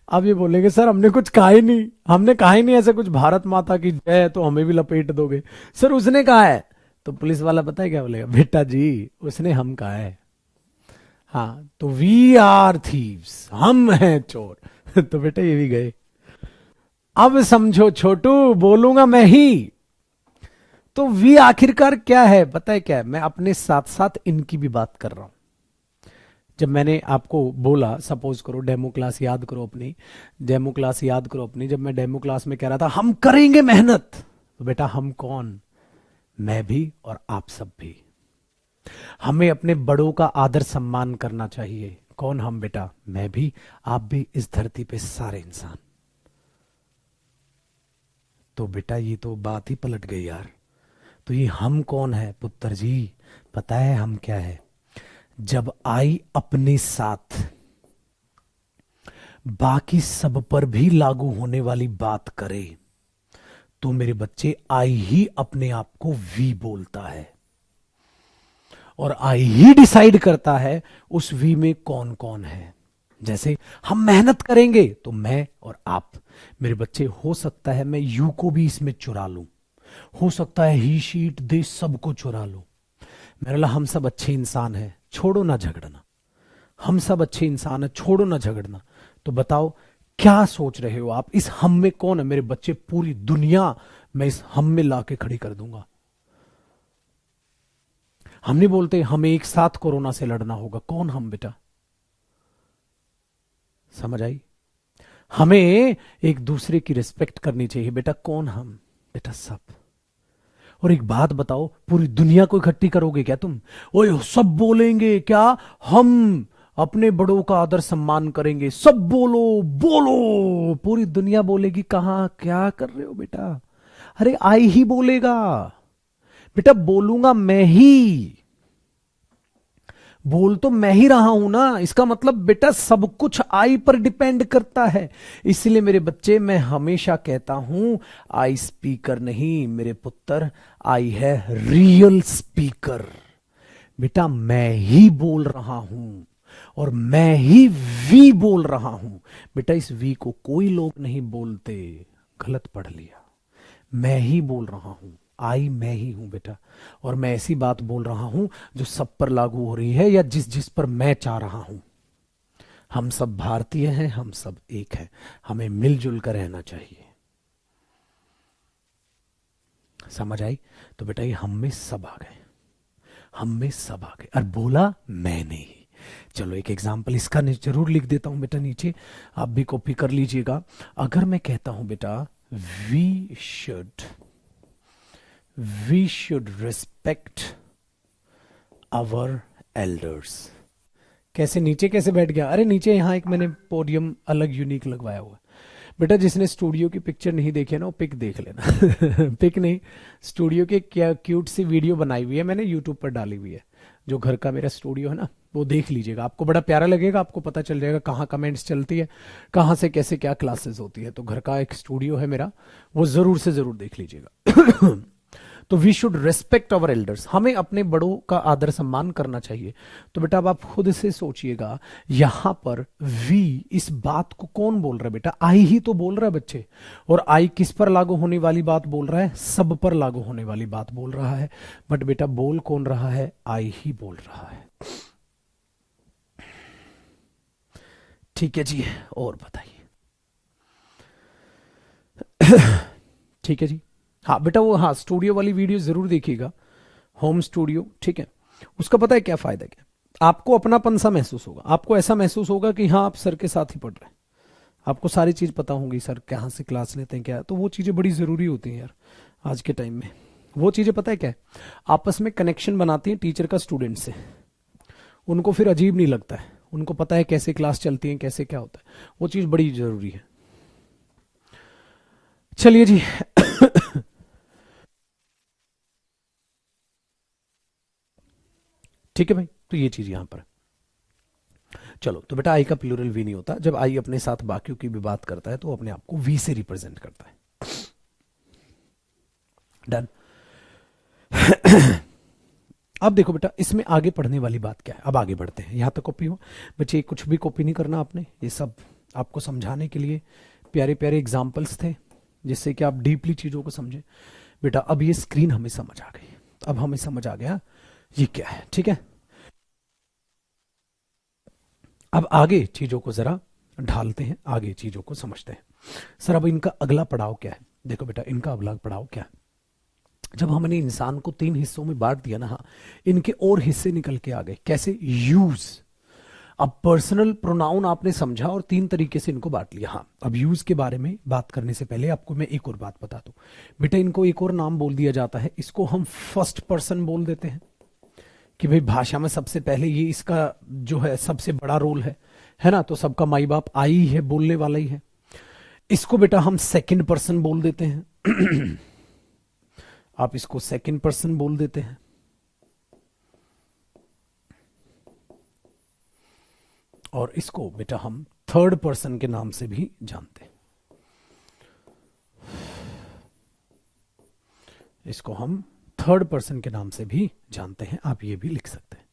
अब ये बोलेंगे सर हमने कुछ कहा ही नहीं, हमने कहा ही नहीं ऐसा कुछ, भारत माता की जय है तो हमें भी लपेट दोगे, सर उसने कहा है। तो पुलिस वाला पता है क्या बोलेगा? बेटा जी उसने हम कहा है, हाँ तो वी आर थीव्स, हम हैं चोर। तो बेटा ये भी गए। अब समझो छोटू, बोलूंगा मैं ही, तो वी आखिरकार क्या है पता है क्या है? मैं अपने साथ साथ इनकी भी बात कर रहा हूं। जब मैंने आपको बोला, सपोज करो डेमो क्लास याद करो अपनी, डेमो क्लास याद करो अपनी, जब मैं डेमो क्लास में कह रहा था हम करेंगे मेहनत, तो बेटा हम कौन? मैं भी और आप सब भी। हमें अपने बड़ों का आदर सम्मान करना चाहिए। कौन हम बेटा? मैं भी, आप भी, इस धरती पे सारे इंसान। तो बेटा ये तो बात ही पलट गई यार। तो ये हम कौन है पुत्र जी? पता है हम क्या है? जब आई अपने साथ बाकी सब पर भी लागू होने वाली बात करे तो मेरे बच्चे आई ही अपने आप को वी बोलता है, और आई ही डिसाइड करता है उस वी में कौन कौन है। जैसे हम मेहनत करेंगे तो मैं और आप, मेरे बच्चे, हो सकता है मैं यू को भी इसमें चुरा लूं, हो सकता है ही शीट दे सबको चुरा लूं। मेरे ला हम सब अच्छे इंसान हैं, छोड़ो ना झगड़ना। हम सब अच्छे इंसान हैं, छोड़ो ना झगड़ना। तो बताओ क्या सोच रहे हो आप, इस हम में कौन है? मेरे बच्चे, पूरी दुनिया मैं इस हम में लाके खड़ी कर दूंगा। हम नहीं बोलते हमें एक साथ कोरोना से लड़ना होगा। कौन हम बेटा? समझ आई? हमें एक दूसरे की रिस्पेक्ट करनी चाहिए बेटा। कौन हम? बेटा सब। और एक बात बताओ, पूरी दुनिया को इकट्ठी करोगे क्या तुम? ओए सब बोलेंगे क्या? हम अपने बड़ों का आदर सम्मान करेंगे, सब बोलो बोलो। पूरी दुनिया बोलेगी कहां? क्या कर रहे हो बेटा? अरे आई ही बोलेगा बेटा, बोलूंगा मैं ही। बोल तो मैं ही रहा हूं ना, इसका मतलब बेटा सब कुछ आई पर डिपेंड करता है। इसलिए मेरे बच्चे, मैं हमेशा कहता हूं आई स्पीकर नहीं मेरे पुत्र, आई है रियल स्पीकर। बेटा मैं ही बोल रहा हूं और मैं ही वी बोल रहा हूं। बेटा इस वी को कोई लोग नहीं बोलते, गलत पढ़ लिया। मैं ही बोल रहा हूं, आई मैं ही हूं बेटा। और मैं ऐसी बात बोल रहा हूं जो सब पर लागू हो रही है या जिस जिस पर मैं चाह रहा हूं। हम सब भारतीय हैं, हम सब एक हैं, हमें मिलजुल कर रहना चाहिए। समझ आई? तो बेटा ये हम में सब आ गए, हम में सब आ गए। और बोला मैंने ही। चलो एक एग्जाम्पल इसका जरूर लिख देता हूं बेटा नीचे, आप भी कॉपी कर लीजिएगा। अगर मैं कहता हूं बेटा we should respect our elders. कैसे नीचे कैसे बैठ गया? अरे नीचे यहां एक मैंने पोडियम अलग यूनिक लगवाया हुआ है। बेटा जिसने स्टूडियो की पिक्चर नहीं देखी है ना, वो पिक देख लेना। पिक नहीं, स्टूडियो की क्या क्यूट सी वीडियो बनाई हुई है मैंने, यूट्यूब पर डाली हुई है। जो घर का मेरा स्टूडियो है ना, वो देख लीजिएगा, आपको बड़ा प्यारा लगेगा। आपको पता चल जाएगा कहाँ कमेंट्स चलती है, कहाँ से कैसे क्या क्लासेस होती है। तो घर का एक स्टूडियो है मेरा, वो जरूर से जरूर देख लीजिएगा। तो we should respect our elders, हमें अपने बड़ों का आदर सम्मान करना चाहिए। तो बेटा अब आप खुद से सोचिएगा, यहां पर वी, इस बात को कौन बोल रहा है बेटा? आई ही तो बोल रहा है बच्चे। और आई किस पर लागू होने वाली बात बोल रहा है? सब पर लागू होने वाली बात बोल रहा है। बट बेटा बोल कौन रहा है? आई ही बोल रहा है। ठीक है जी, और बताइए। ठीक है जी। हाँ बेटा वो, हाँ स्टूडियो वाली वीडियो जरूर देखिएगा, होम स्टूडियो, ठीक है। उसका पता है क्या फायदा? क्या आपको अपनापन सा महसूस होगा, आपको ऐसा महसूस होगा कि हाँ आप सर के साथ ही पढ़ रहे हैं, आपको सारी चीज पता होंगी, सर कहाँ से क्लास लेते हैं क्या। तो वो चीजें बड़ी जरूरी होती हैं यार आज के टाइम में। वो चीजें पता है क्या है, आपस में कनेक्शन बनाती हैं टीचर का स्टूडेंट से। उनको फिर अजीब नहीं लगता है, उनको पता है कैसे क्लास चलती है, कैसे क्या होता है। वो चीज बड़ी जरूरी है। चलिए जी। ठीक है भाई, तो ये चीज यहां पर है। चलो तो बेटा आई का प्लूरल वी नहीं होता। जब आई अपने साथ बाकियों की भी बात करता है तो अपने आप को वी से रिप्रेजेंट करता है। डन। अब देखो बेटा इसमें आगे पढ़ने वाली बात क्या है। अब आगे बढ़ते हैं, यहां तक कॉपी हो बच्चे, कुछ भी कॉपी नहीं करना आपने। ये सब आपको समझाने के लिए प्यारे प्यारे एग्जाम्पल्स थे, जिससे कि आप डीपली चीजों को समझे। बेटा अब ये स्क्रीन हमें समझ आ गई, अब हमें समझ आ गया ये क्या है, ठीक है। अब आगे चीजों को जरा ढालते हैं, आगे चीजों को समझते हैं। सर अब इनका अगला पड़ाव क्या है? देखो बेटा इनका अगला पड़ाव क्या है, जब हमने इंसान को 3 हिस्सों में बांट दिया ना, हाँ इनके और हिस्से निकल के आ गए। कैसे? यूज। अब पर्सनल प्रोनाउन आपने समझा और 3 तरीके से इनको बांट लिया। हाँ अब यूज के बारे में बात करने से पहले आपको मैं एक और बात बता दूं। बेटा इनको एक और नाम बोल दिया जाता है, इसको हम फर्स्ट पर्सन बोल देते हैं। कि भाई भाषा में सबसे पहले ये इसका जो है सबसे बड़ा रोल है ना। तो सबका माई बाप आई है, बोलने वाला ही है। इसको बेटा हम सेकंड पर्सन बोल देते हैं। आप इसको सेकंड पर्सन बोल देते हैं। और इसको बेटा हम थर्ड पर्सन के नाम से भी जानते हैं। इसको हम थर्ड पर्सन के नाम से भी जानते हैं, आप ये भी लिख सकते हैं।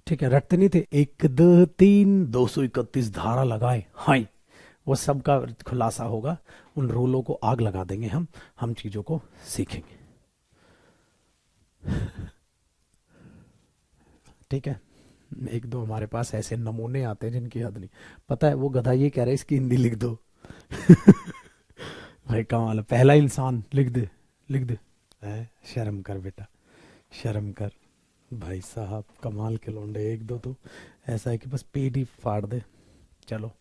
ठीक है, रटते नहीं थे 1 2 3 231 धारा लगाए, हाय, वो सब का खुलासा होगा, उन रूलों को आग लगा देंगे हम चीजों को सीखेंगे। ठीक है, एक दो हमारे पास ऐसे नमूने आते हैं जिनकी हद नहीं। पता है वो गधा ये कह रहा है इसकी हिंदी लिख दो। भाई कमाल है, पहला इंसान लिख दे, लिख दे। शर्म कर बेटा, शर्म कर। भाई साहब कमाल के लौंडे, एक दो तो ऐसा है कि बस पेट ही फाड़ दे। चलो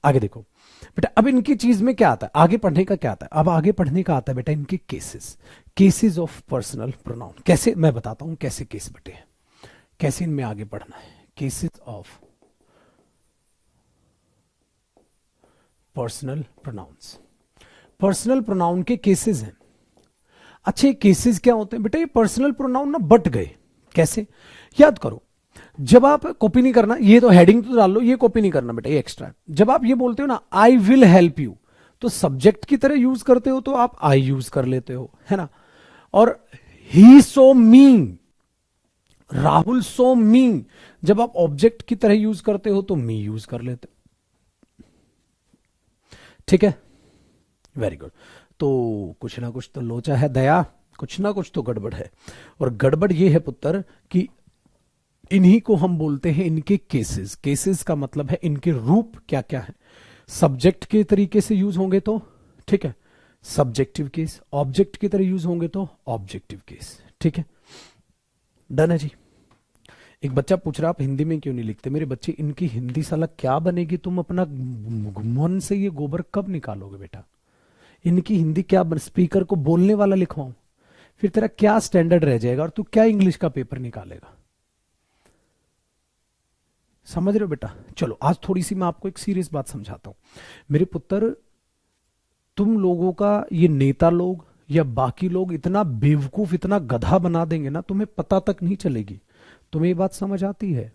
आगे देखो बेटा, अब इनकी चीज में क्या आता है, आगे पढ़ने का क्या आता है, अब आगे पढ़ने का आता है बेटा इनके cases, cases of personal pronoun. कैसे, मैं बताता हूं कैसे केस बटे हैं, कैसे इनमें आगे बढ़ना है। Cases of personal pronouns, personal pronoun के केसेस हैं। अच्छे केसेस क्या होते हैं बेटा, ये पर्सनल प्रोनाउन ना बट गए। कैसे, याद करो, जब आप कॉपी नहीं करना, ये तो हेडिंग तो डाल लो, ये कॉपी नहीं करना बेटा, ये एक्स्ट्रा। जब आप ये बोलते हो ना आई विल हेल्प यू, तो सब्जेक्ट की तरह यूज करते हो तो आप आई यूज कर लेते हो, है ना। और ही सो मी, राहुल सो मी, जब आप ऑब्जेक्ट की तरह यूज करते हो तो मी यूज कर लेते हो। ठीक है, वेरी गुड। तो कुछ ना कुछ तो लोचा है दया, कुछ ना कुछ तो गड़बड़ है। और गड़बड़ ये है पुत्र कि इन्हीं को हम बोलते हैं इनके केसेस। केसेस का मतलब है इनके रूप क्या क्या है। सब्जेक्ट के तरीके से यूज होंगे तो ठीक है सब्जेक्टिव केस, ऑब्जेक्ट की तरह यूज होंगे तो ऑब्जेक्टिव केस। ठीक है, डन है जी। एक बच्चा पूछ रहा आप हिंदी में क्यों नहीं लिखते। मेरे बच्चे इनकी हिंदी साला क्या बनेगी, तुम अपना मन से ये गोबर कब निकालोगे बेटा। इनकी हिंदी क्या स्पीकर को बोलने वाला लिखवाऊं, फिर तेरा क्या स्टैंडर्ड रह जाएगा और तू क्या इंग्लिश का पेपर निकालेगा। समझ रहे हो बेटा। चलो आज थोड़ी सी मैं आपको एक सीरियस बात समझाता हूं मेरे पुत्र। तुम लोगों का ये नेता लोग या बाकी लोग इतना बेवकूफ, इतना गधा बना देंगे ना, तुम्हें पता तक नहीं चलेगी। तुम्हें ये बात समझ आती है।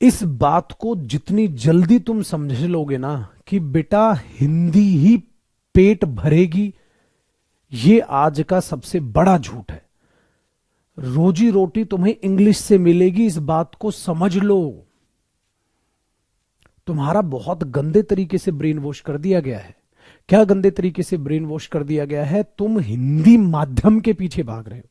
इस बात को जितनी जल्दी तुम समझ लोगे ना कि बेटा हिंदी ही पेट भरेगी, ये आज का सबसे बड़ा झूठ है। रोजी रोटी तुम्हें इंग्लिश से मिलेगी, इस बात को समझ लो। तुम्हारा बहुत गंदे तरीके से ब्रेन वॉश कर दिया गया है। क्या गंदे तरीके से ब्रेन वॉश कर दिया गया है, तुम हिंदी माध्यम के पीछे भाग रहे हो।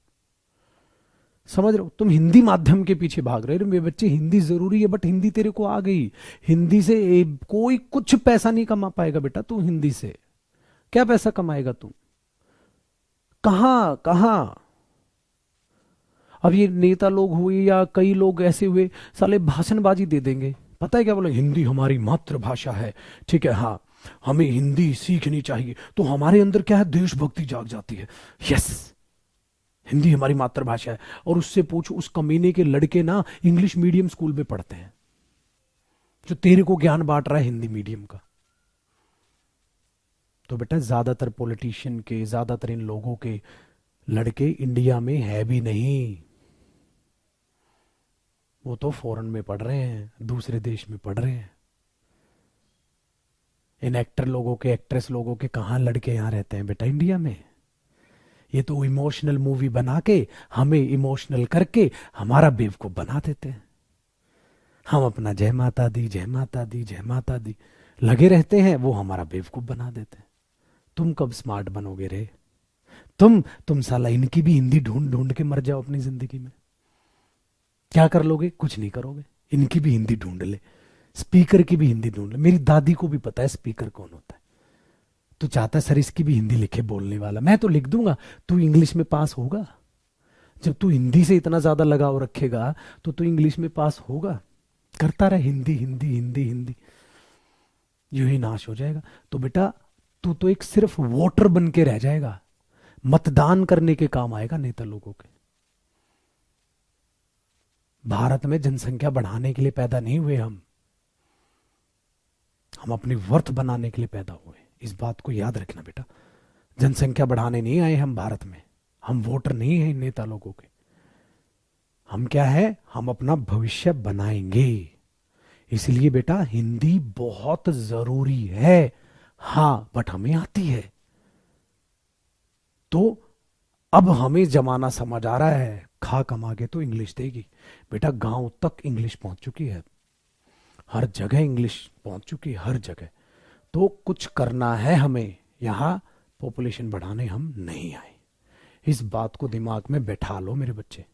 समझ रहे हो, तुम हिंदी माध्यम के पीछे भाग रहे हो। मेरे बच्चे हिंदी जरूरी है, बट हिंदी तेरे को आ गई। हिंदी से कोई कुछ पैसा नहीं कमा पाएगा बेटा। तू हिंदी से क्या पैसा कमाएगा तू, कहां कहां। अब ये नेता लोग हुए या कई लोग ऐसे हुए, साले भाषणबाजी दे देंगे। पता है क्या बोले, हिंदी हमारी मातृभाषा है, ठीक है, हाँ हमें हिंदी सीखनी चाहिए। तो हमारे अंदर क्या है, देशभक्ति जाग जाती है। यस, हिंदी हमारी मातृभाषा है। और उससे पूछ, उस कमीने के लड़के ना इंग्लिश मीडियम स्कूल में पढ़ते हैं, जो तेरे को ज्ञान बांट रहा है हिंदी मीडियम का। तो बेटा ज्यादातर पॉलिटिशियन के, ज्यादातर इन लोगों के लड़के इंडिया में है भी नहीं। वो तो फॉरेन में पढ़ रहे हैं, दूसरे देश में पढ़ रहे हैं। इन एक्टर लोगों के, एक्ट्रेस लोगों के कहां लड़के यहां रहते हैं बेटा, इंडिया में। ये तो इमोशनल मूवी बना के, हमें इमोशनल करके हमारा बेवकूफ बना देते हैं। हम अपना जय माता दी, जय माता दी, जय माता दी लगे रहते हैं, वो हमारा बेवकूफ बना देते हैं। तुम कब स्मार्ट बनोगे रे। तुम साला इनकी भी हिंदी ढूंढ ढूंढ के मर जाओ अपनी जिंदगी में। क्या कर लोगे, कुछ नहीं करोगे। इनकी भी हिंदी ढूंढ ले, स्पीकर की भी हिंदी ढूंढ ले। मेरी दादी को भी पता है स्पीकर कौन होता है। तू चाहता सर इसकी भी हिंदी लिखे बोलने वाला, मैं तो लिख दूंगा। तू इंग्लिश में पास होगा। जब तू हिंदी से इतना ज्यादा लगाव रखेगा तो तू इंग्लिश में पास होगा। करता रहे हिंदी हिंदी हिंदी हिंदी, यूं ही नाश हो जाएगा। तो बेटा तू तो एक सिर्फ वोटर बन के रह जाएगा, मतदान करने के काम आएगा नेता लोगों के। भारत में जनसंख्या बढ़ाने के लिए पैदा नहीं हुए हम अपनी वर्थ बनाने के लिए पैदा हुए। इस बात को याद रखना बेटा। जनसंख्या बढ़ाने नहीं आए हम भारत में, हम वोटर नहीं हैं नेता लोगों के। हम क्या है, हम अपना भविष्य बनाएंगे। इसलिए बेटा हिंदी बहुत जरूरी है। हां बट हमें आती है, तो अब हमें जमाना समझ आ रहा है, खा कमा के तो इंग्लिश देगी। बेटा गांव तक इंग्लिश पहुंच चुकी है, हर जगह इंग्लिश पहुंच चुकी है, हर जगह। तो कुछ करना है हमें, यहां पॉपुलेशन बढ़ाने हम नहीं आए। इस बात को दिमाग में बैठा लो मेरे बच्चे,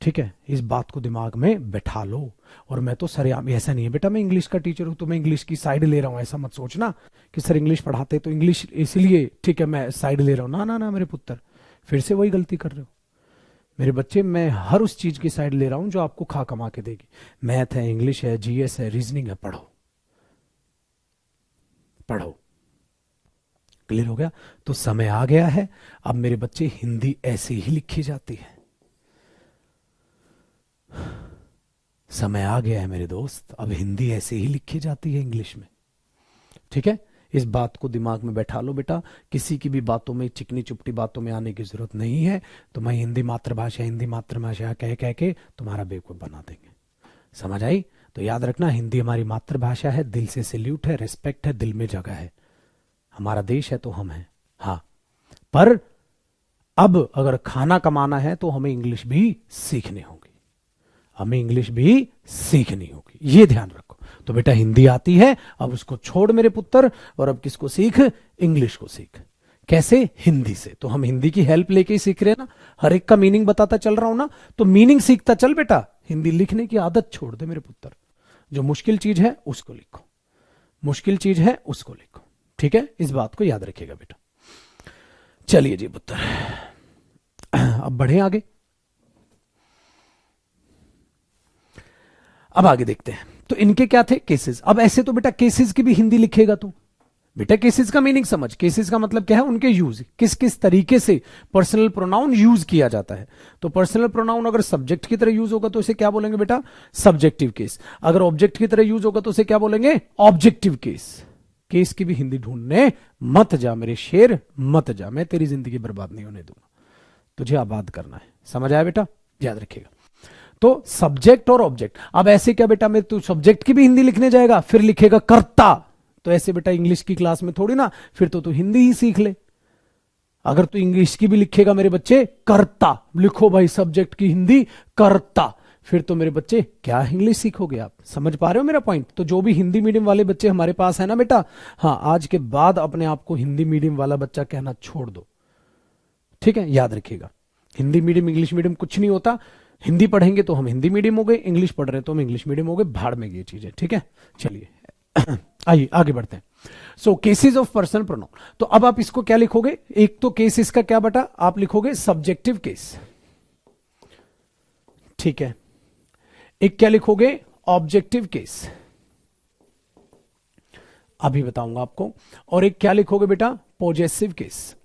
ठीक है, इस बात को दिमाग में बैठा लो। और मैं तो सरेआम, ऐसा नहीं है बेटा मैं इंग्लिश का टीचर हूं तो मैं इंग्लिश की साइड ले रहा हूं, ऐसा मत सोचना कि सर इंग्लिश पढ़ाते तो इंग्लिश इसलिए ठीक है मैं साइड ले रहा हूं। ना ना ना मेरे पुत्र, फिर से वही गलती कर रहे हो मेरे बच्चे। मैं हर उस चीज की साइड ले रहा हूं जो आपको खा कमा के देगी। मैथ है, इंग्लिश है, जीएस है, रीजनिंग है, पढ़ो पढ़ो। क्लियर हो गया? तो समय आ गया है अब मेरे बच्चे, हिंदी ऐसे ही लिखी जाती है। समय आ गया है मेरे दोस्त, अब हिंदी ऐसे ही लिखी जाती है इंग्लिश में। ठीक है, इस बात को दिमाग में बैठा लो बेटा। किसी की भी बातों में, चिकनी चुपटी बातों में आने की जरूरत नहीं है। तो मैं हिंदी मातृभाषा कह कह के तुम्हारा बेवकूफ बना देंगे। समझ आई? तो याद रखना, हिंदी हमारी मातृभाषा है, दिल से सैल्यूट है, रिस्पेक्ट है, दिल में जगह है। हमारा देश है तो हम हैं। हाँ, पर अब अगर खाना कमाना है तो हमें इंग्लिश भी सीखनी होगी, हमें इंग्लिश भी सीखनी होगी, ये ध्यान रखो। तो बेटा हिंदी आती है, अब उसको छोड़ मेरे पुत्र, और अब किसको सीख? इंग्लिश को सीख। कैसे? हिंदी से। तो हम हिंदी की हेल्प लेके ही सीख रहे हैं ना, हर एक का मीनिंग बताता चल रहा हूं ना, तो मीनिंग सीखता चल बेटा। हिंदी लिखने की आदत छोड़ दे मेरे पुत्र, जो मुश्किल चीज है उसको लिखो, मुश्किल चीज है उसको लिखो। ठीक है, इस बात को याद रखिएगा बेटा। चलिए जी पुत्र, अब बढ़े आगे। अब आगे देखते हैं, तो इनके क्या थे? केसेस। अब ऐसे तो बेटा केसेस की भी हिंदी लिखेगा तू। बेटा केसेस का मीनिंग समझ, केसेस का मतलब क्या है? उनके यूज, किस किस तरीके से पर्सनल प्रोनाउन यूज किया जाता है। तो पर्सनल प्रोनाउन अगर सब्जेक्ट की तरह यूज होगा तो इसे क्या बोलेंगे बेटा? Subjective case. अगर ऑब्जेक्ट की तरह यूज होगा तो इसे क्या बोलेंगे? Objective case. केस की भी हिंदी ढूंढने मत जा मेरे शेर, मत जा, मैं तेरी जिंदगी बर्बाद नहीं होने दूंगा, तुझे आबाद करना है। समझ आया बेटा? याद रखिएगा। तो सब्जेक्ट और ऑब्जेक्ट। अब ऐसे क्या बेटा, मैं तू सब्जेक्ट की भी हिंदी लिखने जाएगा, फिर लिखेगा कर्ता। तो ऐसे बेटा इंग्लिश की क्लास में थोड़ी ना, फिर तो तू हिंदी ही सीख ले। अगर तू इंग्लिश की भी लिखेगा मेरे बच्चे कर्ता, लिखो भाई सब्जेक्ट की हिंदी कर्ता, फिर तो मेरे बच्चे क्या इंग्लिश सीखोगे आप? समझ पा रहे हो मेरा पॉइंट? तो जो भी हिंदी मीडियम वाले बच्चे हमारे पास है ना बेटा, हाँ आज के बाद अपने आप को हिंदी मीडियम वाला बच्चा कहना छोड़ दो। ठीक है, याद रखिएगा, हिंदी मीडियम इंग्लिश मीडियम कुछ नहीं होता। हिंदी पढ़ेंगे तो हम हिंदी मीडियम हो गए, इंग्लिश पढ़ रहे हैं तो हम इंग्लिश मीडियम हो गए, भाड़ में ये चीजें। ठीक है, चलिए आइए आगे बढ़ते हैं। सो केसेस ऑफ पर्सनल प्रोनाउन। तो अब आप इसको क्या लिखोगे? एक तो केस इसका क्या बेटा, आप लिखोगे सब्जेक्टिव केस। ठीक है, एक क्या लिखोगे? ऑब्जेक्टिव केस, अभी बताऊंगा आपको। और एक क्या लिखोगे बेटा? Possessive case.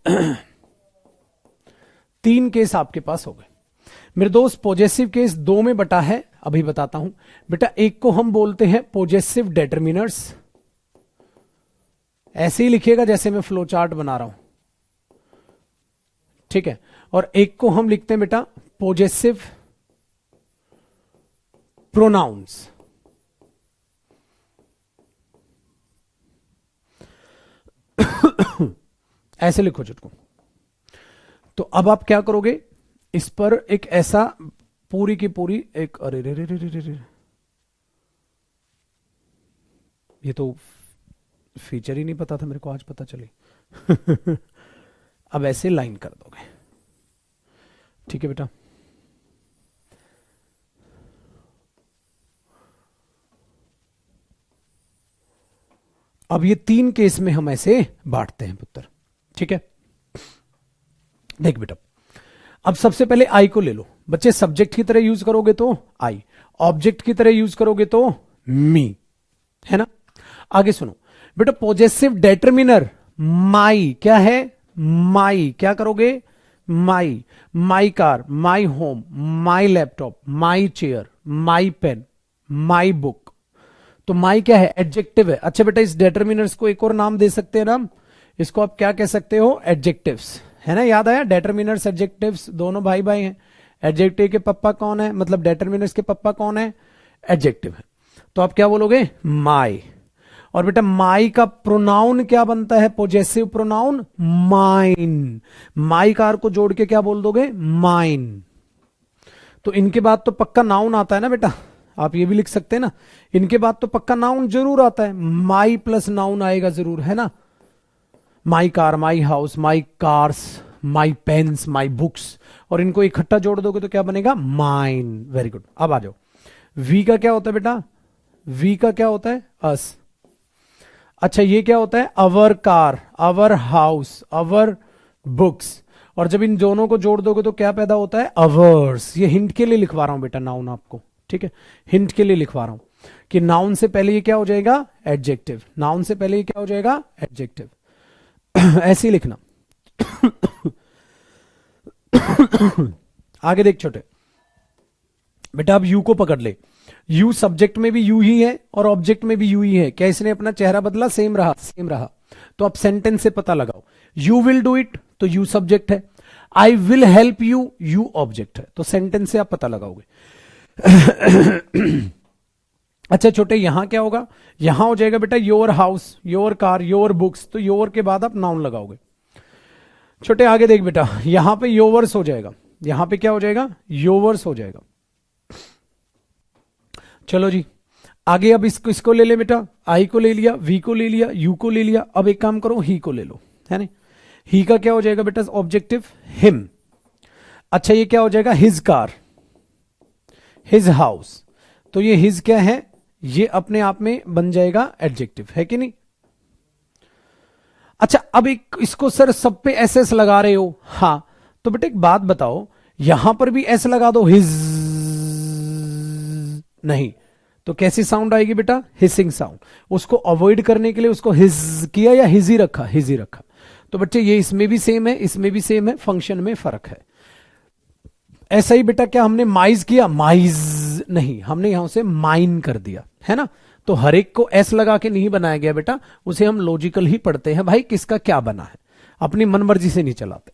तीन केस आपके पास हो गए मेरे दोस्त। पॉजेसिव केस दो में बटा है, अभी बताता हूं बेटा। एक को हम बोलते हैं पॉजेसिव डेटरमिनर्स, ऐसे ही लिखिएगा जैसे मैं फ्लो चार्ट बना रहा हूं। ठीक है, और एक को हम लिखते हैं बेटा पॉजेसिव प्रोनाउंस। ऐसे लिखो चुटको। तो अब आप क्या करोगे? इस पर एक ऐसा पूरी की पूरी एक, अरे रे रे रे रे रे, ये तो फीचर ही नहीं पता था मेरे को, आज पता चली। अब ऐसे लाइन कर दोगे। ठीक है बेटा, अब ये तीन केस में हम ऐसे बांटते हैं पुत्र। ठीक है, देख बेटा, अब सबसे पहले आई को ले लो बच्चे। सब्जेक्ट की तरह यूज करोगे तो आई, ऑब्जेक्ट की तरह यूज करोगे तो मी, है ना? आगे सुनो बेटा, पॉजेसिव डेटरमिनर माई क्या है? माई क्या करोगे? My, my car, my home, my laptop, my chair, my pen, my book. तो माई क्या है? एडजेक्टिव है। अच्छा बेटा, इस डेटरमिनर्स को एक और नाम दे सकते हैं ना, इसको आप क्या कह सकते हो? एडजेक्टिव्स, है ना? याद आया? डेटरमिनर्स एडजेक्टिव्स दोनों भाई भाई हैं। एडजेक्टिव के पप्पा कौन है, मतलब डेटर्मिनर्स के पप्पा कौन है, एडजेक्टिव है। तो आप क्या बोलोगे, माई। और बेटा माई का प्रोनाउन क्या बनता है, possessive pronoun mine. My car को जोड़ के क्या बोल दोगे, माइन। तो इनके बाद तो पक्का नाउन आता है ना बेटा, आप ये भी लिख सकते हैं ना, इनके बाद तो पक्का नाउन जरूर आता है, माई प्लस नाउन आएगा जरूर, है ना। My car, my house, my cars, my pens, my books, और इनको इकट्ठा जोड़ दोगे तो क्या बनेगा, माइन। Very good. अब आ जाओ, वी का क्या होता है बेटा, वी का क्या होता है, अस। अच्छा ये क्या होता है, our car, our house, our books, और जब इन दोनों को जोड़ दोगे तो क्या पैदा होता है, अवर्स। ये हिंट के लिए लिखवा रहा हूं बेटा नाउन आपको, ठीक है, हिंट के लिए लिखवा रहा हूं कि नाउन से पहले ये क्या हो जाएगा, एडजेक्टिव। नाउन से पहले ये क्या हो जाएगा, एडजेक्टिव। ऐसे ही लिखना। आगे देख छोटे बेटा, अब यू को पकड़ ले। यू सब्जेक्ट में भी यू ही है और ऑब्जेक्ट में भी यू ही है। क्या इसने अपना चेहरा बदला, सेम रहा, सेम रहा। तो आप सेंटेंस से पता लगाओ, यू विल डू इट तो यू सब्जेक्ट है, I will help you, you object है। तो सेंटेंस से आप पता लगाओगे। अच्छा छोटे, यहां क्या होगा, यहां हो जाएगा बेटा your house, your car, your books. तो योर के बाद आप नाउन लगाओगे। छोटे आगे देख बेटा, यहां पे योवर्स हो जाएगा, यहां पे क्या हो जाएगा, योवर्स हो जाएगा। चलो जी आगे, अब इसको ले ले बेटा, आई को ले लिया, वी को ले लिया, यू को ले लिया। अब एक काम करो, ही को ले लो, है ना। ही का क्या हो जाएगा बेटा, ऑब्जेक्टिव, हिम। अच्छा ये क्या हो जाएगा, हिज कार, हिज हाउस। तो ये हिज क्या है, ये अपने आप में बन जाएगा एडजेक्टिव, है कि नहीं। अच्छा अब एक इसको सर सब पे एस एस लगा रहे हो, हाँ तो बेटा एक बात बताओ, यहां पर भी एस लगा दो, हिज, नहीं तो कैसी साउंड आएगी बेटा, हिसिंग साउंड। उसको अवॉइड करने के लिए उसको हिज किया या हिज ही रखा, हिज ही रखा। तो बच्चे ये इसमें भी सेम है, इसमें भी सेम है, फंक्शन में फर्क है। ऐसा ही बेटा क्या हमने माइज किया, माइज नहीं, हमने यहां से माइन कर दिया, है ना। तो हर एक को एस लगा के नहीं बनाया गया बेटा, उसे हम लॉजिकल ही पढ़ते हैं भाई, किसका क्या बना है, अपनी मनमर्जी से नहीं चलाते।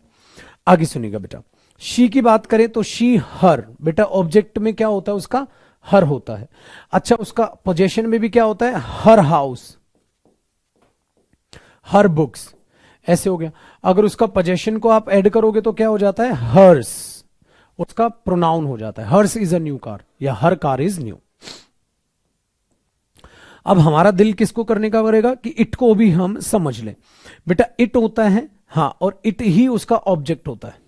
आगे सुनिएगा बेटा, शी की बात करें तो शी हर, बेटा ऑब्जेक्ट में क्या होता है उसका, हर होता है। अच्छा उसका पोजेशन में भी क्या होता है, हर हाउस, हर बुक्स, ऐसे हो गया। अगर उसका पोजेशन को आप ऐड करोगे तो क्या हो जाता है, हर्स, उसका प्रोनाउन हो जाता है, hers is a new car या हर कार इज न्यू। अब हमारा दिल किसको करने का करेगा कि इट को भी हम समझ लें। बेटा इट होता है, हाँ, और इट ही उसका ऑब्जेक्ट होता है।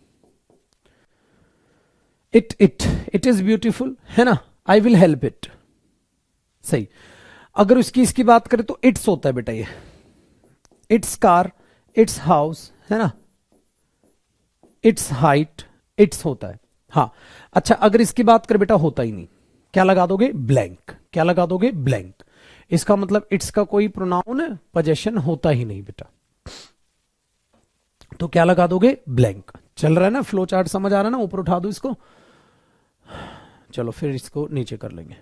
इट इज ब्यूटीफुल, है ना, आई विल हेल्प इट, सही। अगर इसकी बात करें तो इट्स होता है बेटा, ये इट्स कार, इट्स हाउस, है ना, इट्स हाइट, इट्स होता है, हाँ। अच्छा अगर इसकी बात करें बेटा, होता ही नहीं, क्या लगा दोगे, ब्लैंक, क्या लगा दोगे, ब्लैंक। इसका मतलब इट्स का कोई प्रोनाउन पोजेशन होता ही नहीं बेटा, तो क्या लगा दोगे, ब्लैंक। चल रहा है ना, फ्लो चार्ट समझ आ रहा है ना, ऊपर उठा दो इसको, चलो फिर इसको नीचे कर लेंगे।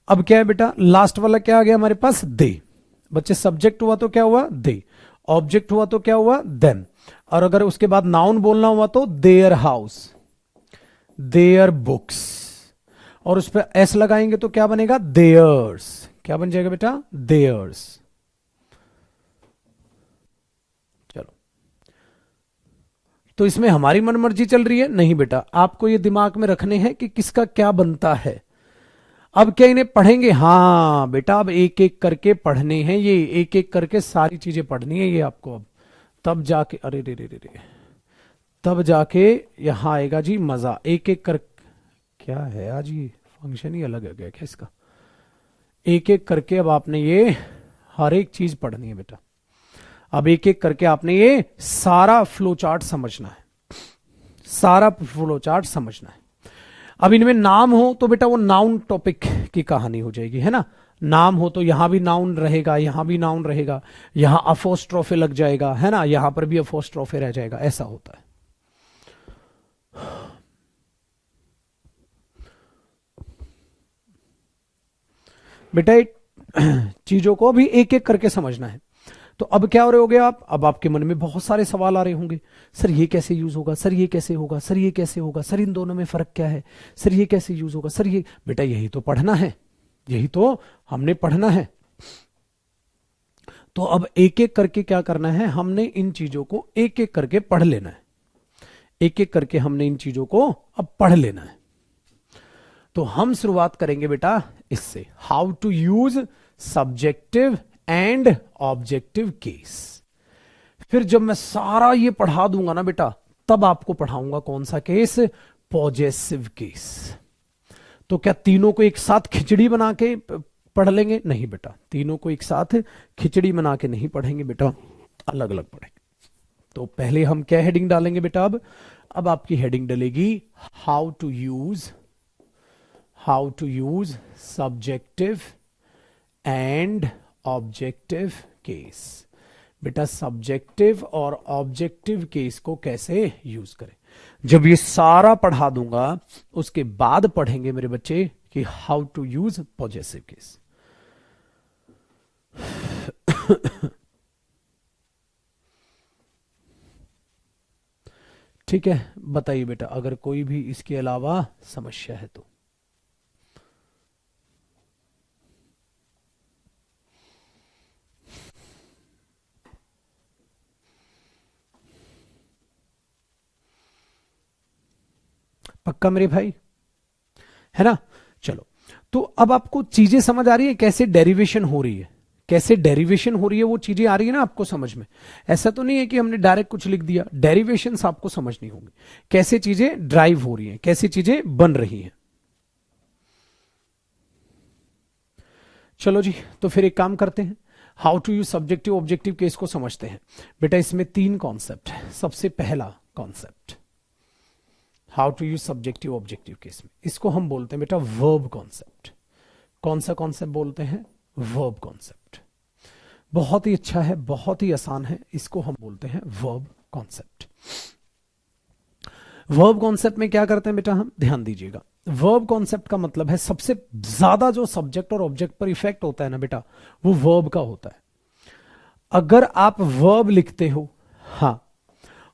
अब क्या है बेटा, लास्ट वाला क्या आ गया हमारे पास, दे। बच्चे सब्जेक्ट हुआ तो क्या हुआ, दे, ऑब्जेक्ट हुआ तो क्या हुआ, देम, और अगर उसके बाद नाउन बोलना हुआ तो देयर हाउस, देयर बुक्स, और उस पर एस लगाएंगे तो क्या बनेगा, देयर्स। क्या बन जाएगा बेटा, देयर्स। चलो तो इसमें हमारी मनमर्जी चल रही है, नहीं बेटा, आपको ये दिमाग में रखने हैं कि किसका क्या बनता है। अब क्या इन्हें पढ़ेंगे, हाँ बेटा अब एक एक करके पढ़ने हैं, ये एक एक करके सारी चीजें पढ़नी है ये आपको। अब तब जाके, अरे रे रे रे रे, तब जाके यहां आएगा जी मजा, एक एक कर। क्या है आज ये फंक्शन ही अलग हो गया क्या इसका, एक एक करके अब आपने ये हर एक चीज पढ़नी है बेटा। अब एक एक करके आपने ये सारा फ्लो चार्ट समझना है, सारा फ्लो चार्ट समझना है। अब इनमें नाम हो तो बेटा वो नाउन टॉपिक की कहानी हो जाएगी, है ना। नाम हो तो यहां भी नाउन रहेगा, यहां भी नाउन रहेगा, यहां अपोस्ट्रोफे लग जाएगा, है ना, यहां पर भी अपोस्ट्रोफे रह जाएगा, ऐसा होता है। बेटा चीजों को भी एक एक करके समझना है। तो अब क्या हो रहे होगे आप, अब आपके मन में बहुत सारे सवाल आ रहे होंगे, सर ये कैसे यूज होगा, सर ये कैसे होगा, सर ये कैसे होगा, सर इन दोनों में फर्क क्या है, सर ये कैसे यूज होगा, सर ये, बेटा यही तो पढ़ना है, यही तो हमने पढ़ना है। तो अब एक एक करके क्या करना है, हमने इन चीजों को एक एक करके पढ़ लेना है, एक एक करके हमने इन चीजों को अब पढ़ लेना है। तो हम शुरुआत करेंगे बेटा इससे, how to use subjective and objective case. फिर जब मैं सारा ये पढ़ा दूंगा ना बेटा, तब आपको पढ़ाऊंगा कौन सा केस, पॉजेसिव केस। तो क्या तीनों को एक साथ खिचड़ी बना के पढ़ लेंगे, नहीं बेटा, तीनों को एक साथ खिचड़ी बना के नहीं पढ़ेंगे बेटा, अलग अलग पढ़ेंगे। तो पहले हम क्या हेडिंग डालेंगे बेटा, अब आपकी हेडिंग डलेगी how to use subjective and objective case. बेटा सब्जेक्टिव और ऑब्जेक्टिव केस को कैसे यूज करें, जब ये सारा पढ़ा दूंगा उसके बाद पढ़ेंगे मेरे बच्चे कि how to use possessive case. ठीक है, बताइए बेटा अगर कोई भी इसके अलावा समस्या है तो। पक्का मेरे भाई, है ना। चलो, तो अब आपको चीजें समझ आ रही है, कैसे डेरिवेशन हो रही है, कैसे डेरिवेशन हो रही है, वो चीजें आ रही है ना आपको समझ में। ऐसा तो नहीं है कि हमने डायरेक्ट कुछ लिख दिया, डेरिवेशंस आपको समझनी होंगी, कैसे चीजें ड्राइव हो रही हैं, कैसी चीजें बन रही हैं। चलो जी, तो फिर एक काम करते हैं, how to use subjective objective case को समझते हैं। बेटा इसमें 3 कॉन्सेप्ट है। सबसे पहला concept how to use subjective objective case में, इसको हम बोलते हैं बेटा वर्ब कॉन्सेप्ट। कौन सा कॉन्सेप्ट बोलते हैं, वर्ब कॉन्सेप्ट। बहुत ही अच्छा है, बहुत ही आसान है, इसको हम बोलते हैं वर्ब कॉन्सेप्ट। वर्ब कॉन्सेप्ट में क्या करते हैं बेटा हम, ध्यान दीजिएगा। वर्ब कॉन्सेप्ट का मतलब है सबसे ज्यादा जो सब्जेक्ट और ऑब्जेक्ट पर इफेक्ट होता है ना बेटा, वो वर्ब का होता है। अगर आप वर्ब लिखते हो, हाँ,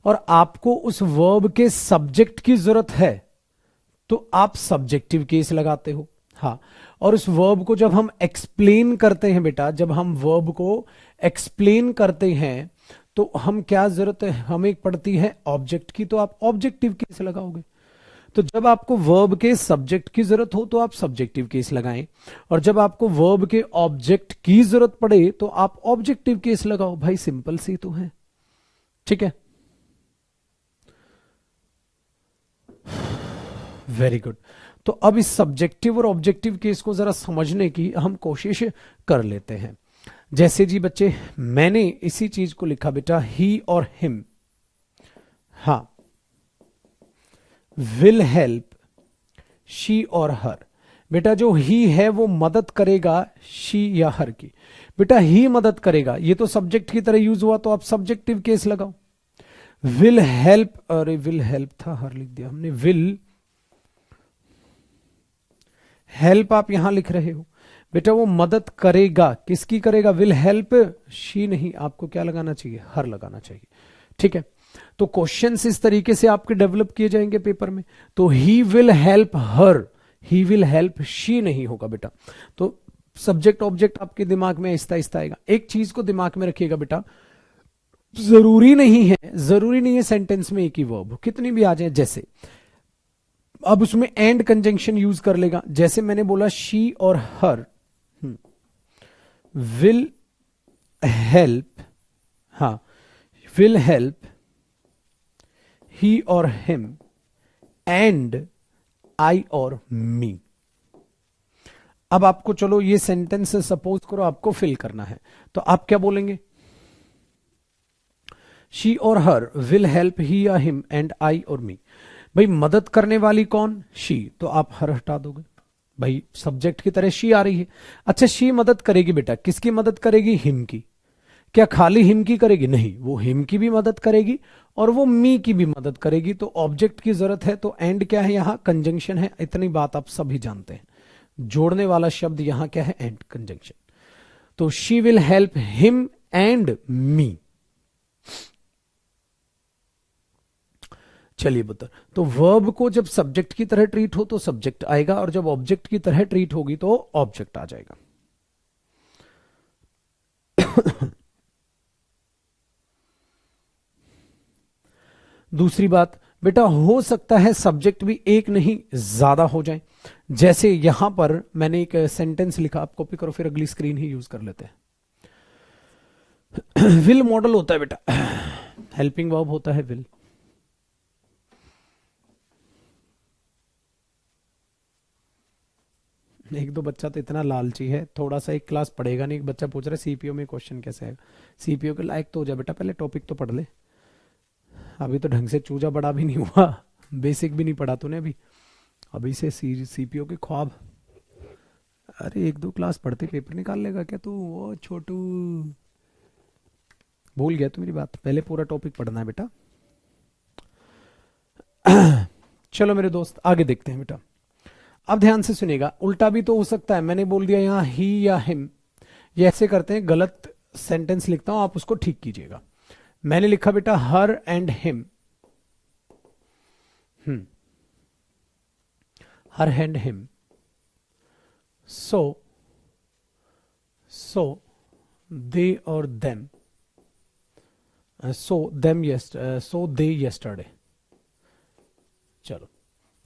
और आपको उस वर्ब के सब्जेक्ट की जरूरत है, तो आप सब्जेक्टिव केस लगाते हो, हाँ। और उस वर्ब को जब हम एक्सप्लेन करते हैं बेटा, जब हम वर्ब को एक्सप्लेन करते हैं, तो हम क्या जरूरत है, हमें पड़ती है ऑब्जेक्ट की, तो आप ऑब्जेक्टिव केस लगाओगे। तो जब आपको वर्ब के सब्जेक्ट की जरूरत हो तो आप सब्जेक्टिव केस लगाएं, और जब आपको वर्ब के ऑब्जेक्ट की जरूरत पड़े तो आप ऑब्जेक्टिव केस लगाओ। भाई सिंपल सी तो है, ठीक है। Very good. तो अब इस सब्जेक्टिव और ऑब्जेक्टिव केस को जरा समझने की हम कोशिश कर लेते हैं। जैसे जी बच्चे, मैंने इसी चीज को लिखा बेटा, ही और हिम, हाँ, विल हेल्प शी और हर। बेटा जो ही है वो मदद करेगा शी या हर की। बेटा ही मदद करेगा, ये तो सब्जेक्ट की तरह यूज हुआ, तो आप सब्जेक्टिव केस लगाओ। विल हेल्प, अरे विल हेल्प था, हर लिख दिया हमने, विल हेल्प आप यहां लिख रहे हो, बेटा वो मदद करेगा, किसकी करेगा, विल हेल्प शी नहीं, आपको क्या लगाना चाहिए, हर लगाना चाहिए, ठीक है। तो क्वेश्चंस इस तरीके से आपके डेवलप किए जाएंगे पेपर में। तो he will help her, he will help she नहीं होगा बेटा। तो सब्जेक्ट ऑब्जेक्ट आपके दिमाग में आहिस्ता आहिस्ता आएगा। एक चीज को दिमाग में रखिएगा बेटा, जरूरी नहीं है सेंटेंस में एक ही वर्ब कितनी भी आ जाए। जैसे अब उसमें एंड कंजंक्शन यूज कर लेगा, जैसे मैंने बोला शी और हर विल हेल्प, हाँ, विल हेल्प ही और हिम एंड आई और मी। अब आपको चलो ये सेंटेंस सपोज करो आपको फिल करना है, तो आप क्या बोलेंगे, शी और हर विल हेल्प ही या हिम एंड आई और मी। भाई मदद करने वाली कौन, शी, तो आप हर हटा दोगे, भाई सब्जेक्ट की तरह शी आ रही है। अच्छा शी मदद करेगी बेटा, किसकी मदद करेगी, हिम की। क्या खाली हिम की करेगी, नहीं, वो हिम की भी मदद करेगी और वो मी की भी मदद करेगी। तो ऑब्जेक्ट की जरूरत है, तो एंड क्या है, यहां कंजंक्शन है, इतनी बात आप सभी जानते हैं। जोड़ने वाला शब्द यहां क्या है, एंड कंजंक्शन। तो she will help him and me. चलिए पुत्र, तो वर्ब को जब सब्जेक्ट की तरह ट्रीट हो तो सब्जेक्ट आएगा, और जब ऑब्जेक्ट की तरह ट्रीट होगी तो ऑब्जेक्ट आ जाएगा। दूसरी बात बेटा, हो सकता है सब्जेक्ट भी एक नहीं ज्यादा हो जाए। जैसे यहां पर मैंने एक सेंटेंस लिखा, आप कॉपी करो, फिर अगली स्क्रीन ही यूज कर लेते हैं। विल मॉडल होता है बेटा, हेल्पिंग वर्ब होता है विल। एक दो बच्चा तो इतना लालची है, थोड़ा सा एक क्लास पढ़ेगा नहीं, एक बच्चा पूछ रहा है सीपीओ में क्वेश्चन कैसे आएगा। सीपीओ के लायक तो हो जा बेटा, पहले टॉपिक तो पढ़ ले। अभी तो ढंग से चूजा बड़ा भी नहीं हुआ, बेसिक भी नहीं पढ़ा तूने अभी, अभी से सीपीओ के ख्वाब। अरे एक दो क्लास पढ़ते पेपर निकाल लेगा क्या तू, वो छोटू। भूल गया तू मेरी बात, पहले पूरा टॉपिक पढ़ना है बेटा। चलो मेरे दोस्त आगे देखते हैं बेटा। अब ध्यान से सुनिएगा, उल्टा भी तो हो सकता है। मैंने बोल दिया यहां ही या हिम, ये ऐसे करते हैं, गलत सेंटेंस लिखता हूं, आप उसको ठीक कीजिएगा। मैंने लिखा बेटा her and him, her and him, so saw they और them, saw them saw they yesterday. चलो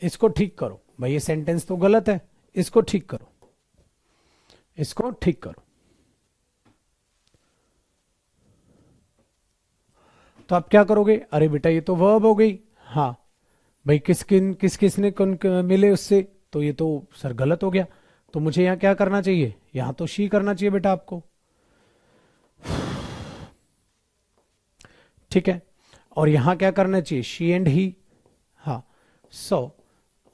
इसको ठीक करो भाई, ये सेंटेंस तो गलत है, इसको ठीक करो, इसको ठीक करो। तो आप क्या करोगे, अरे बेटा ये तो वर्ब हो गई। हाँ भाई, किस किसने कौन मिले उससे, तो ये तो सर गलत हो गया। तो मुझे यहाँ क्या करना चाहिए, यहाँ तो शी करना चाहिए बेटा आपको, ठीक है। और यहां क्या करना चाहिए, शी एंड ही। हाँ, सो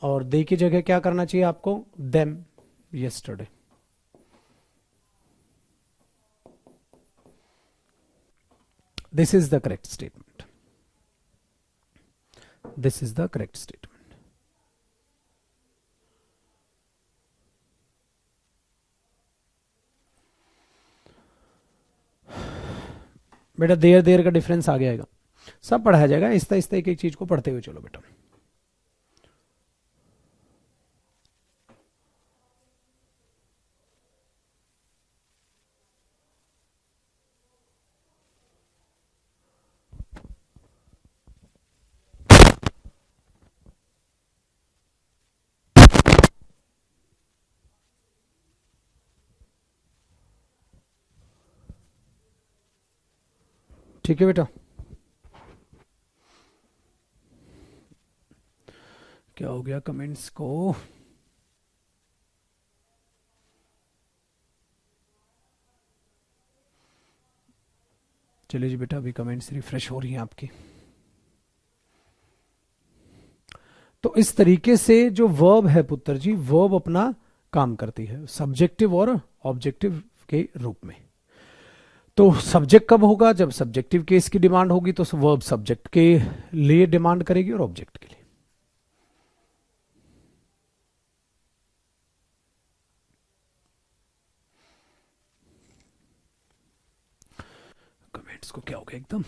और दे की जगह क्या करना चाहिए आपको, them yesterday. This is the correct statement, this is the correct statement. बेटा देर देर का डिफरेंस आ गया, सब पढ़ाया जाएगा, इस तरह एक एक चीज को पढ़ते हुए चलो बेटा। ठीक है बेटा, क्या हो गया कमेंट्स को, चलिए जी बेटा, अभी कमेंट्स रिफ्रेश हो रही हैं आपकी। तो इस तरीके से जो वर्ब है पुत्र जी, वर्ब अपना काम करती है सब्जेक्टिव और ऑब्जेक्टिव के रूप में। तो सब्जेक्ट कब होगा, जब सब्जेक्टिव केस की डिमांड होगी तो वर्ब सब्जेक्ट के लिए डिमांड करेगी और ऑब्जेक्ट के लिए। कमेंट्स को क्या हो गया एकदम,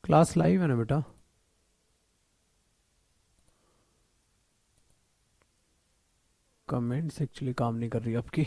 क्लास लाइव है ना बेटा, कमेंट्स एक्चुअली काम नहीं कर रही आपकी।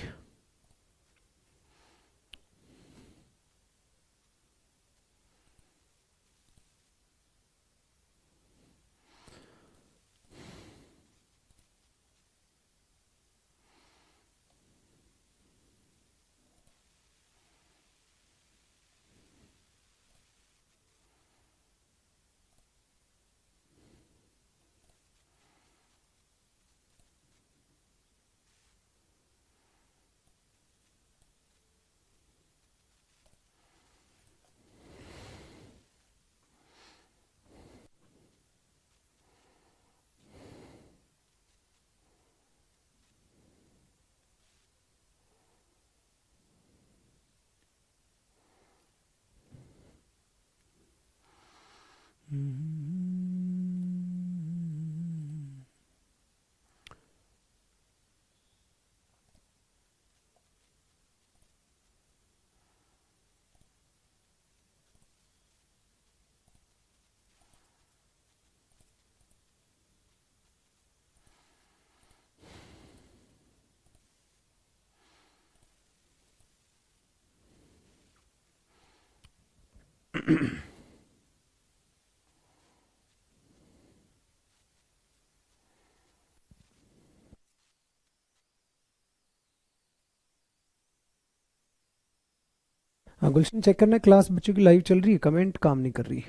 हाँ गुलशन, चेक करना, क्लास बच्चों की लाइव चल रही है, कमेंट काम नहीं कर रही।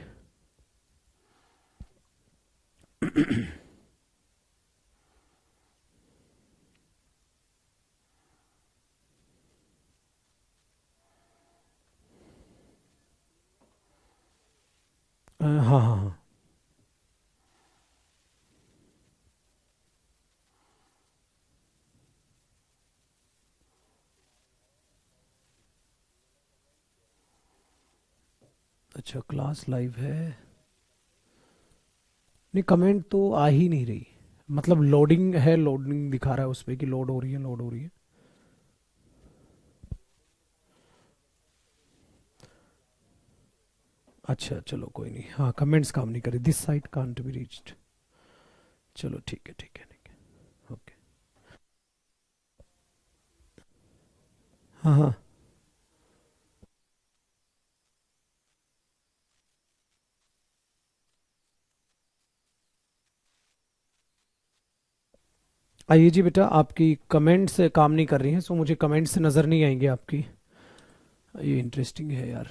हाँ हाँ हाँ। अच्छा, क्लास लाइव है। नहीं, कमेंट तो आ ही नहीं रही। मतलब लोडिंग है, लोडिंग दिखा रहा है उस पे कि लोड हो रही है, लोड हो रही है। अच्छा चलो कोई नहीं, हाँ कमेंट्स काम नहीं करे, this site can't be reached. चलो ठीक है ठीक है ठीक है, ओके। हाँ हाँ। आइए जी बेटा, आपकी कमेंट्स काम नहीं कर रही हैं, सो मुझे कमेंट्स नज़र नहीं आएंगे आपकी। ये इंटरेस्टिंग है यार।